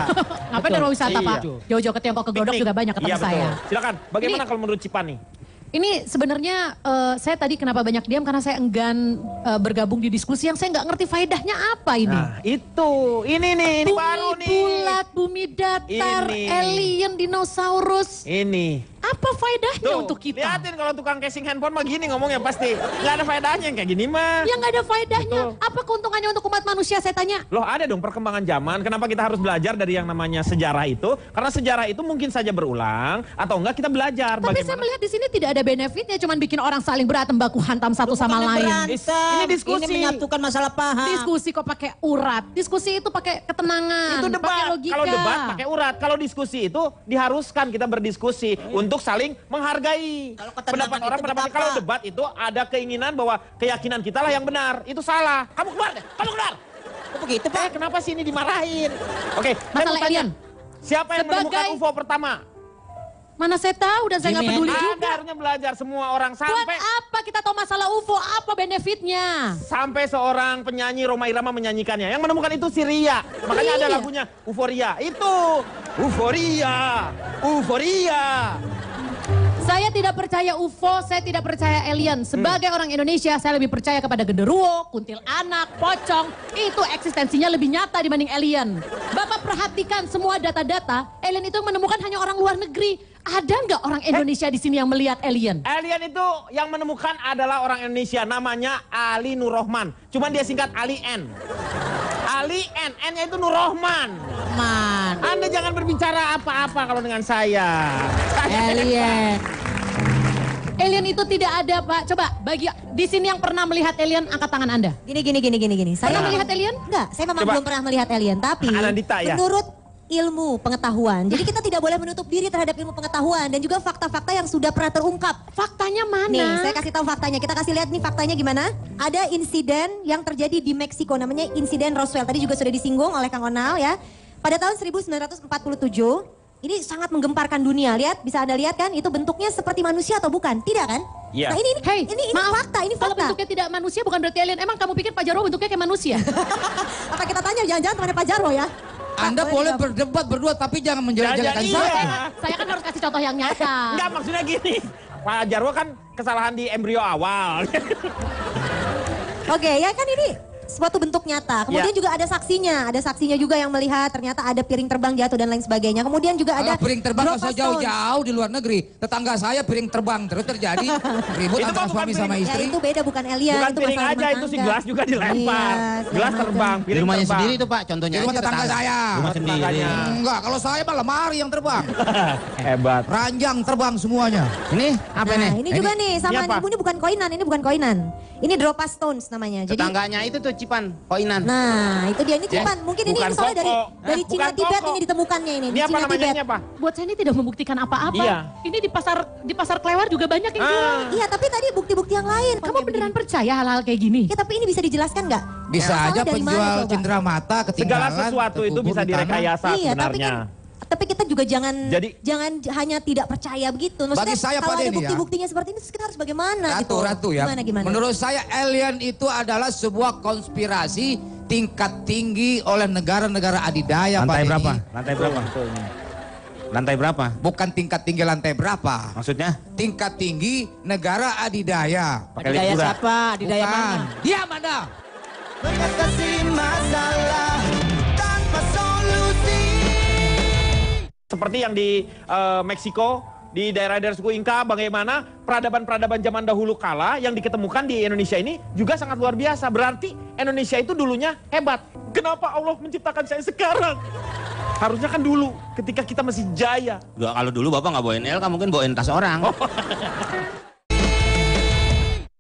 Ngapain dari wisata, Pak? Iya. Jauh-jauh ke Tiongkok, ke Glodok Piknik. juga banyak ketemu Iya, betul. saya. Silakan. Bagaimana Ini- kalau menurut Cipan nih? Ini sebenarnya saya tadi kenapa banyak diam karena saya enggan bergabung di diskusi yang saya nggak ngerti faedahnya apa ini. Nah, itu. Ini nih, ini Bumi baru nih. bulat, bumi datar, Ini. alien, dinosaurus. Ini. Apa faedahnya Tuh, untuk kita? liatin kalau tukang casing handphone mah gini ngomongnya pasti. Nggak ada faedahnya yang kayak gini mah. Yang nggak ada faedahnya. Betul. Apa keuntungannya untuk umat manusia saya tanya? Loh ada dong perkembangan zaman, kenapa kita harus belajar dari yang namanya sejarah itu? Karena sejarah itu mungkin saja berulang, atau enggak kita belajar Tapi saya melihat di sini tidak ada benefitnya, cuman bikin orang saling berantem baku hantam satu sama Bukannya lain. berantem. Ini diskusi. Ini menyatukan masalah paham. Diskusi kok pakai urat. Diskusi itu pakai ketenangan, itu pakai debat. logika. Kalau debat pakai urat, kalau diskusi itu diharuskan kita berdiskusi untuk saling menghargai Kalau ketenangan pendapat orang, itu pendapat apa? kalau debat itu ada keinginan bahwa keyakinan kita lah yang benar. Itu salah. Kamu keluar deh, kamu keluar. Kok begitu Pak? Kenapa sih ini dimarahin? Oke, saya mau Masalah tanya, alien. siapa yang menemukan Sebagai- UFO pertama? Mana saya tahu dan saya nggak Jimi peduli Anda juga. harusnya belajar semua orang Buat sampai apa kita tahu masalah UFO? Apa benefitnya? sampai seorang penyanyi Roma Irama menyanyikannya. Yang menemukan itu si Ria. Makanya ada Ria. lagunya Euforia. Itu Euforia. Euforia. Saya tidak percaya UFO, saya tidak percaya alien. Sebagai orang Indonesia, saya lebih percaya kepada genderuwo, kuntilanak, pocong. Itu eksistensinya lebih nyata dibanding alien. Bapak perhatikan semua data-data, alien itu menemukan hanya orang luar negeri. Ada nggak orang Indonesia di sini yang melihat alien? Alien itu yang menemukan adalah orang Indonesia. Namanya Ali Nur Rohman. Cuman dia singkat Ali N. Ali N. N-nya itu Nur Rohman. Man. Anda jangan berbicara apa-apa kalau dengan saya. Alien. Alien itu tidak ada, Pak. Coba bagi di sini yang pernah melihat alien, angkat tangan Anda. Gini. Saya Pernah melihat alien? Enggak, saya memang Coba. belum pernah melihat alien, tapi Anandita, ya? menurut ilmu pengetahuan. Jadi kita tidak boleh menutup diri terhadap ilmu pengetahuan dan juga fakta-fakta yang sudah pernah terungkap. Faktanya mana? Nih, saya kasih tahu faktanya. Kita kasih lihat nih faktanya gimana. Ada insiden yang terjadi di Meksiko, namanya insiden Roswell. Tadi juga sudah disinggung oleh Kang Onal ya. Pada tahun 1947, ini sangat menggemparkan dunia. Lihat, bisa Anda lihat kan? Itu bentuknya seperti manusia atau bukan? Tidak kan? Iya. Nah ini Hei, ini maaf, fakta, ini Kalau fakta. bentuknya tidak manusia bukan berarti alien. Emang kamu pikir Pak Jarwo bentuknya kayak manusia? Apa kita tanya jangan-jangan temannya Pak Jarwo ya? Anda Pak, boleh dijawab. berdebat berdua tapi jangan menjelek-jelekan Jangan, saya. iya. Saya kan harus kasih contoh yang nyata. Enggak, maksudnya gini. Pak Jarwo kan kesalahan di embrio awal. Oke, ya kan ini suatu bentuk nyata. Kemudian Ya. juga ada saksinya juga yang melihat ternyata ada piring terbang jatuh dan lain sebagainya. Kemudian juga ada Kalau piring terbang nggak usah Droppa Stones. jauh-jauh di luar negeri. Tetangga saya piring terbang terus terjadi ribut Itu antara bukan suami sama piring. Ya istri. itu beda bukan alien, Bukan itu piring masalah aja, rumah itu si tangga. gelas juga dilempar. Iya, segala Gelas macam. terbang, Di piring rumahnya terbang. sendiri itu Pak, contohnya Di rumah aja tetangga saya. Rumah sendiri. tetangganya. Enggak, kalau saya mah lemari yang terbang. Hebat. Ranjang terbang semuanya. Ini apa Nah, nih? ini juga nih sama Ini apa? ibu ini bukan koinan, ini bukan koinan. Ini Droppa Stones namanya. Jadi Tetangganya itu tuh Cipan, koinan. nah, itu dia ini Cipan. Mungkin ini Bukan soalnya dari koko. dari Bukan Cina Tibet koko. ini ditemukannya ini. Ini Di apa Cina namanya? Tibet. Ini apa? Buat saya ini tidak membuktikan apa-apa. Iya. Ini di pasar Klewar juga banyak yang jual. Iya, tapi tadi bukti-bukti yang lain. Kamu beneran percaya hal-hal kayak gini? Ya, tapi ini bisa dijelaskan nggak? Bisa Asalnya aja dari mana penjual coba? cendera mata Segala ketinggalan. sesuatu itu terkubur bisa di tanah. direkayasa Iya, tapi sebenarnya. kan Tapi kita juga jangan hanya tidak percaya begitu. Maksudnya Bagi saya, kalau Pak ada Denny, bukti-buktinya seperti ini, terus kita harus bagaimana gitu? Ratu ya. Gimana? Menurut saya alien itu adalah sebuah konspirasi tingkat tinggi oleh negara-negara adidaya. Lantai Pak berapa? Denny. Lantai berapa? Lantai berapa? Bukan tingkat tinggi lantai berapa. Maksudnya? Tingkat tinggi negara adidaya. Pakai Adidaya lihat siapa? Adidaya Bukan. mana? Diam Anda. Mengatasi masalah tanpa solusi. Seperti yang di Meksiko, di daerah-daerah suku Inka, bagaimana peradaban-peradaban zaman dahulu kala yang diketemukan di Indonesia ini juga sangat luar biasa. Berarti Indonesia itu dulunya hebat. Kenapa Allah menciptakan saya sekarang? Harusnya kan dulu, ketika kita masih jaya. Kalau dulu Bapak nggak bawain LK, mungkin bawain tas orang.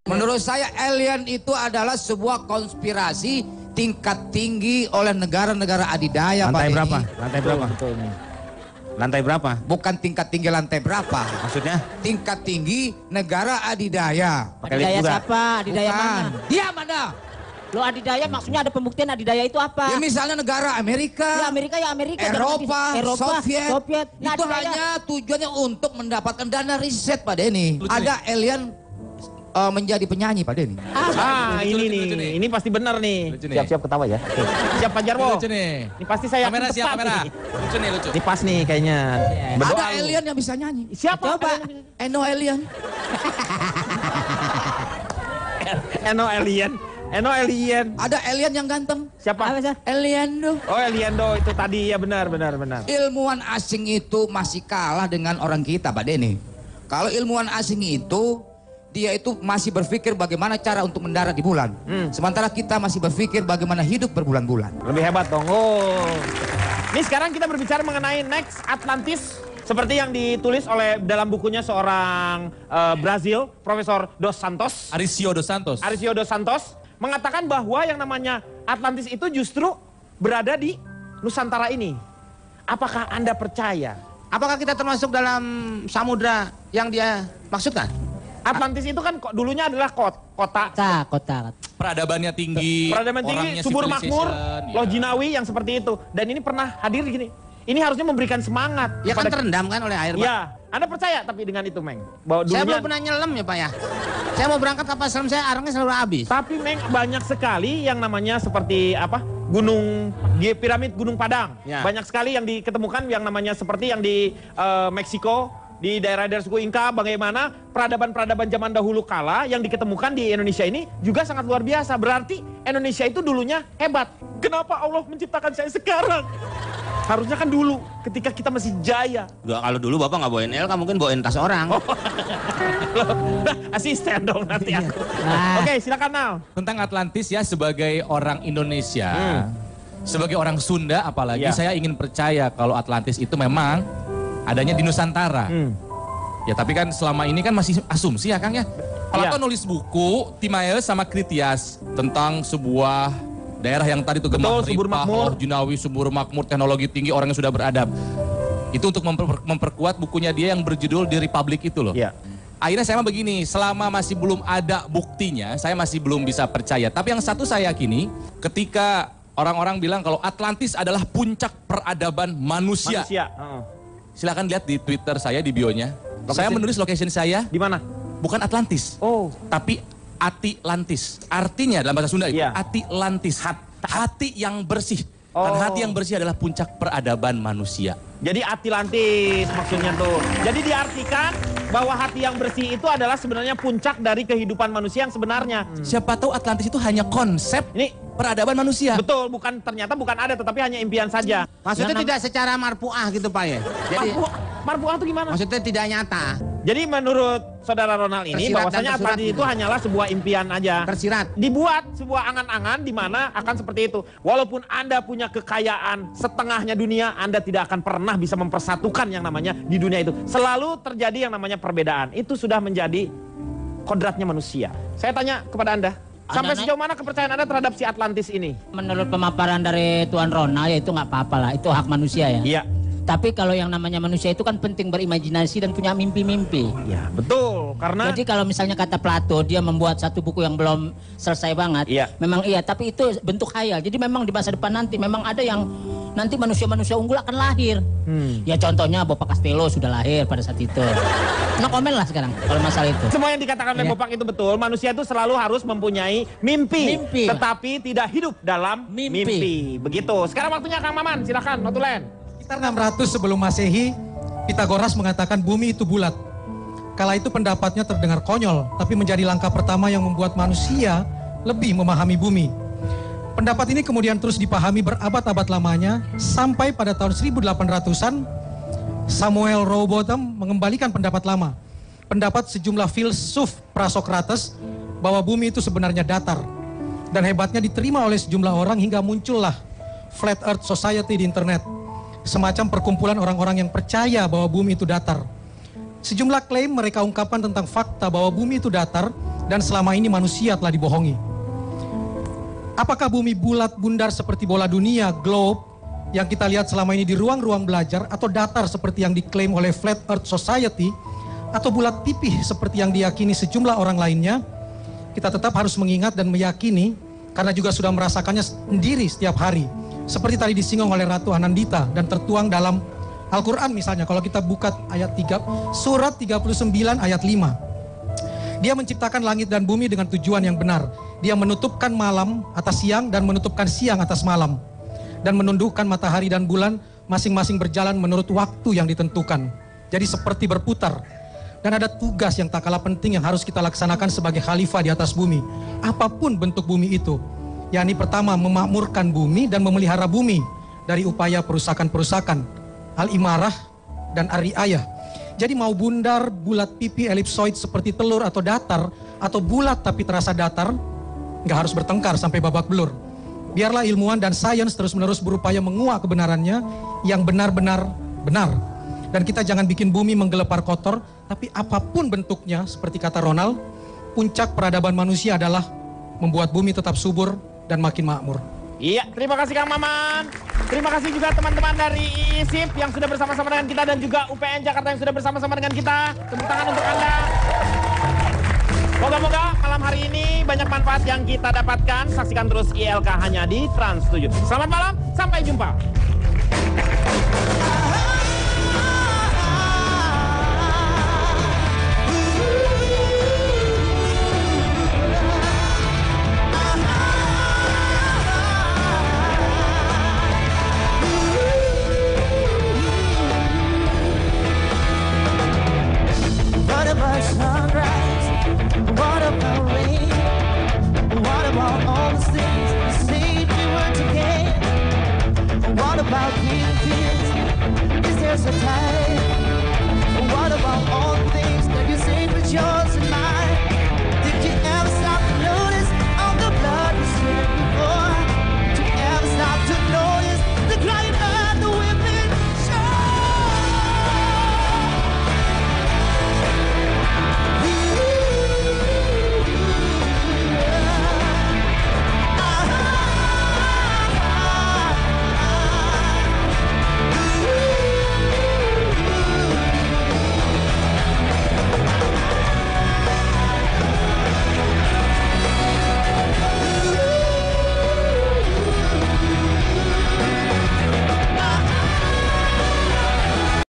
Menurut saya alien itu adalah sebuah konspirasi tingkat tinggi oleh negara-negara adidaya. Lantai Pak berapa? Denny. Lantai berapa? Lantai berapa? Bukan tingkat tinggi lantai berapa. Maksudnya? Tingkat tinggi negara adidaya. Pakai Adidaya lihat juga. siapa? Adidaya Bukan. mana? Diam Anda. Lo adidaya maksudnya ada pembuktian adidaya itu apa? Ya misalnya negara Amerika, Ya Amerika ya Amerika. Eropa, Soviet, Nah, itu adidaya. hanya tujuannya untuk mendapatkan dana riset Pak Denny. Ada alien menjadi penyanyi Pak Denny. Ah, ini lucu nih, nih. ini pasti benar nih. Lucu nih. Siap-siap ketawa ya. Siap Pak Jarwo. Lucu nih. Ini pasti saya Kamera yakin siap tepat kamera. nih. Lucu nih lucu. Ini pas nih kayaknya. Berdoa Ada lu. alien yang bisa nyanyi. Siapa? Coba. Eno alien. Eno alien. Eno alien. Ada alien yang ganteng. Siapa? Apa sih? Eliando. Oh, Eliando itu tadi ya, benar. Ilmuwan asing itu masih kalah dengan orang kita Pak Denny. Kalau ilmuwan asing itu dia itu masih berpikir bagaimana cara untuk mendarat di bulan. Sementara kita masih berpikir bagaimana hidup berbulan-bulan. Lebih hebat dong. Oh. Ini sekarang kita berbicara mengenai Next Atlantis. Seperti yang ditulis oleh dalam bukunya seorang Brazil, Profesor Dos Santos. Aricio dos Santos. Aricio Dos Santos mengatakan bahwa yang namanya Atlantis itu justru berada di Nusantara ini. Apakah Anda percaya? Apakah kita termasuk dalam samudra yang dia maksudkan? Atlantis itu kan dulunya adalah kota. Kota. Peradabannya tinggi. Peradaban tinggi, orangnya subur makmur, civilization, Loh ya. Jinawi yang seperti itu. Dan ini pernah hadir gini. Ini harusnya memberikan semangat. Ya kan kepada- terendam kan oleh air, Pak. Ya, Anda percaya tapi dengan itu, Meng? Bahwa Saya dulunya- belum pernah nyelam ya Pak ya. Saya mau berangkat kapal selam saya arangnya selalu habis. Tapi Meng banyak sekali yang namanya seperti apa? Piramid Gunung Padang. Ya. Banyak sekali yang diketemukan yang namanya seperti yang di Meksiko, di daerah-daerah suku Inka, bagaimana peradaban-peradaban zaman dahulu kala yang diketemukan di Indonesia ini juga sangat luar biasa. Berarti Indonesia itu dulunya hebat. Kenapa Allah menciptakan saya sekarang? Harusnya kan dulu, ketika kita masih jaya. Kalau dulu Bapak nggak bawain LK, mungkin bawain tas orang. Asisten dong nanti aku. Oke, silakan Nal. Tentang Atlantis ya, sebagai orang Indonesia, sebagai orang Sunda apalagi, Ya. saya ingin percaya kalau Atlantis itu memang adanya di Nusantara. Ya tapi kan selama ini kan masih asumsi ya Kang ya. Kalau Iya. Kang nulis buku Timaeus sama Kritias tentang sebuah daerah yang tadi itu gemah Betul, subur ripah, makmur. Loh Jinawi, subur makmur, teknologi tinggi, orang yang sudah beradab. Itu untuk memperkuat bukunya dia yang berjudul The Republic itu loh. Iya. Akhirnya saya mah begini, selama masih belum ada buktinya, saya masih belum bisa percaya. Tapi yang satu saya yakini, ketika orang-orang bilang kalau Atlantis adalah puncak peradaban manusia. Heeh. Silakan lihat di Twitter saya, di bionya. Saya menulis location saya, Di mana? bukan Atlantis, Oh, tapi Atilantis. Artinya dalam bahasa Sunda itu, Iya. Atilantis. Hati yang bersih. Karena Oh. hati yang bersih adalah puncak peradaban manusia. jadi Atlantis maksudnya tuh. Jadi diartikan bahwa hati yang bersih itu adalah sebenarnya puncak dari kehidupan manusia yang sebenarnya. Siapa tahu Atlantis itu hanya konsep Ini peradaban manusia. betul, ternyata bukan ada, tetapi hanya impian saja. Maksudnya Yang tidak secara marpuah gitu Pak ya. Jadi Marpuah itu gimana? maksudnya tidak nyata, Jadi menurut saudara Ronald ini Tersirat bahwasanya dan tersurat Atlantis gitu. itu hanyalah sebuah impian aja. tersirat. Dibuat sebuah angan-angan di mana akan seperti itu. Walaupun Anda punya kekayaan setengahnya dunia, Anda tidak akan pernah bisa mempersatukan yang namanya di dunia itu. Selalu terjadi yang namanya perbedaan. Itu sudah menjadi kodratnya manusia. Saya tanya kepada Anda, sampai Anda- sejauh mana kepercayaan Anda terhadap si Atlantis ini? Menurut pemaparan dari Tuan Ronald ya itu nggak apa-apa lah, itu hak manusia ya. Iya. Tapi kalau yang namanya manusia itu kan penting berimajinasi dan punya mimpi-mimpi. Ya, betul. Karena Jadi kalau misalnya kata Plato dia membuat satu buku yang belum selesai banget, Iya. memang iya. Tapi itu bentuk khayal. Jadi memang di masa depan nanti memang ada yang nanti manusia-manusia unggul akan lahir. Ya contohnya Bapak Castello sudah lahir pada saat itu. No komen lah sekarang kalau masalah itu. Semua yang dikatakan oleh Ya. Bapak itu betul. Manusia itu selalu harus mempunyai mimpi. Tetapi tidak hidup dalam mimpi. Begitu. Sekarang waktunya Kang Maman, silakan notulen. Sekitar 600 sebelum Masehi, Pitagoras mengatakan bumi itu bulat. Kala itu pendapatnya terdengar konyol, tapi menjadi langkah pertama yang membuat manusia lebih memahami bumi. Pendapat ini kemudian terus dipahami berabad-abad lamanya, sampai pada tahun 1800-an, Samuel Rowbotham mengembalikan pendapat lama. Pendapat sejumlah filsuf Prasokrates bahwa bumi itu sebenarnya datar. Dan hebatnya diterima oleh sejumlah orang hingga muncullah Flat Earth Society di internet. Semacam perkumpulan orang-orang yang percaya bahwa bumi itu datar. Sejumlah klaim mereka ungkapkan tentang fakta bahwa bumi itu datar dan selama ini manusia telah dibohongi. Apakah bumi bulat bundar seperti bola dunia, globe, yang kita lihat selama ini di ruang-ruang belajar, atau datar seperti yang diklaim oleh Flat Earth Society, atau bulat pipih seperti yang diyakini sejumlah orang lainnya? Kita tetap harus mengingat dan meyakini karena juga sudah merasakannya sendiri setiap hari. Seperti tadi disinggung oleh Ratu Anandita dan tertuang dalam Al-Quran misalnya, kalau kita buka ayat 3, surat 39 ayat 5. Dia menciptakan langit dan bumi dengan tujuan yang benar. Dia menutupkan malam atas siang dan menutupkan siang atas malam. Dan menundukkan matahari dan bulan masing-masing berjalan menurut waktu yang ditentukan. Jadi seperti berputar. Dan ada tugas yang tak kalah penting yang harus kita laksanakan sebagai khalifah di atas bumi. Apapun bentuk bumi itu. Yakni pertama, memakmurkan bumi dan memelihara bumi dari upaya perusakan-perusakan. Al-imarah dan ar-riayah. Jadi mau bundar, bulat pipi, elipsoid seperti telur atau datar, atau bulat tapi terasa datar, nggak harus bertengkar sampai babak belur. Biarlah ilmuwan dan sains terus-menerus berupaya menguak kebenarannya yang benar-benar benar. Dan kita jangan bikin bumi menggelepar kotor, tapi apapun bentuknya, seperti kata Ronald, puncak peradaban manusia adalah membuat bumi tetap subur dan makin makmur. Iya, terima kasih Kang Maman. Terima kasih juga teman-teman dari ISIP yang sudah bersama-sama dengan kita dan juga UPN Jakarta yang sudah bersama-sama dengan kita. Tepuk tangan untuk Anda. Moga-moga malam hari ini banyak manfaat yang kita dapatkan. Saksikan terus ILK hanya di Trans 7. Selamat malam, sampai jumpa. What about sunrise? What about rain? What about all the things we said we were together? What about green fields? Is there some time?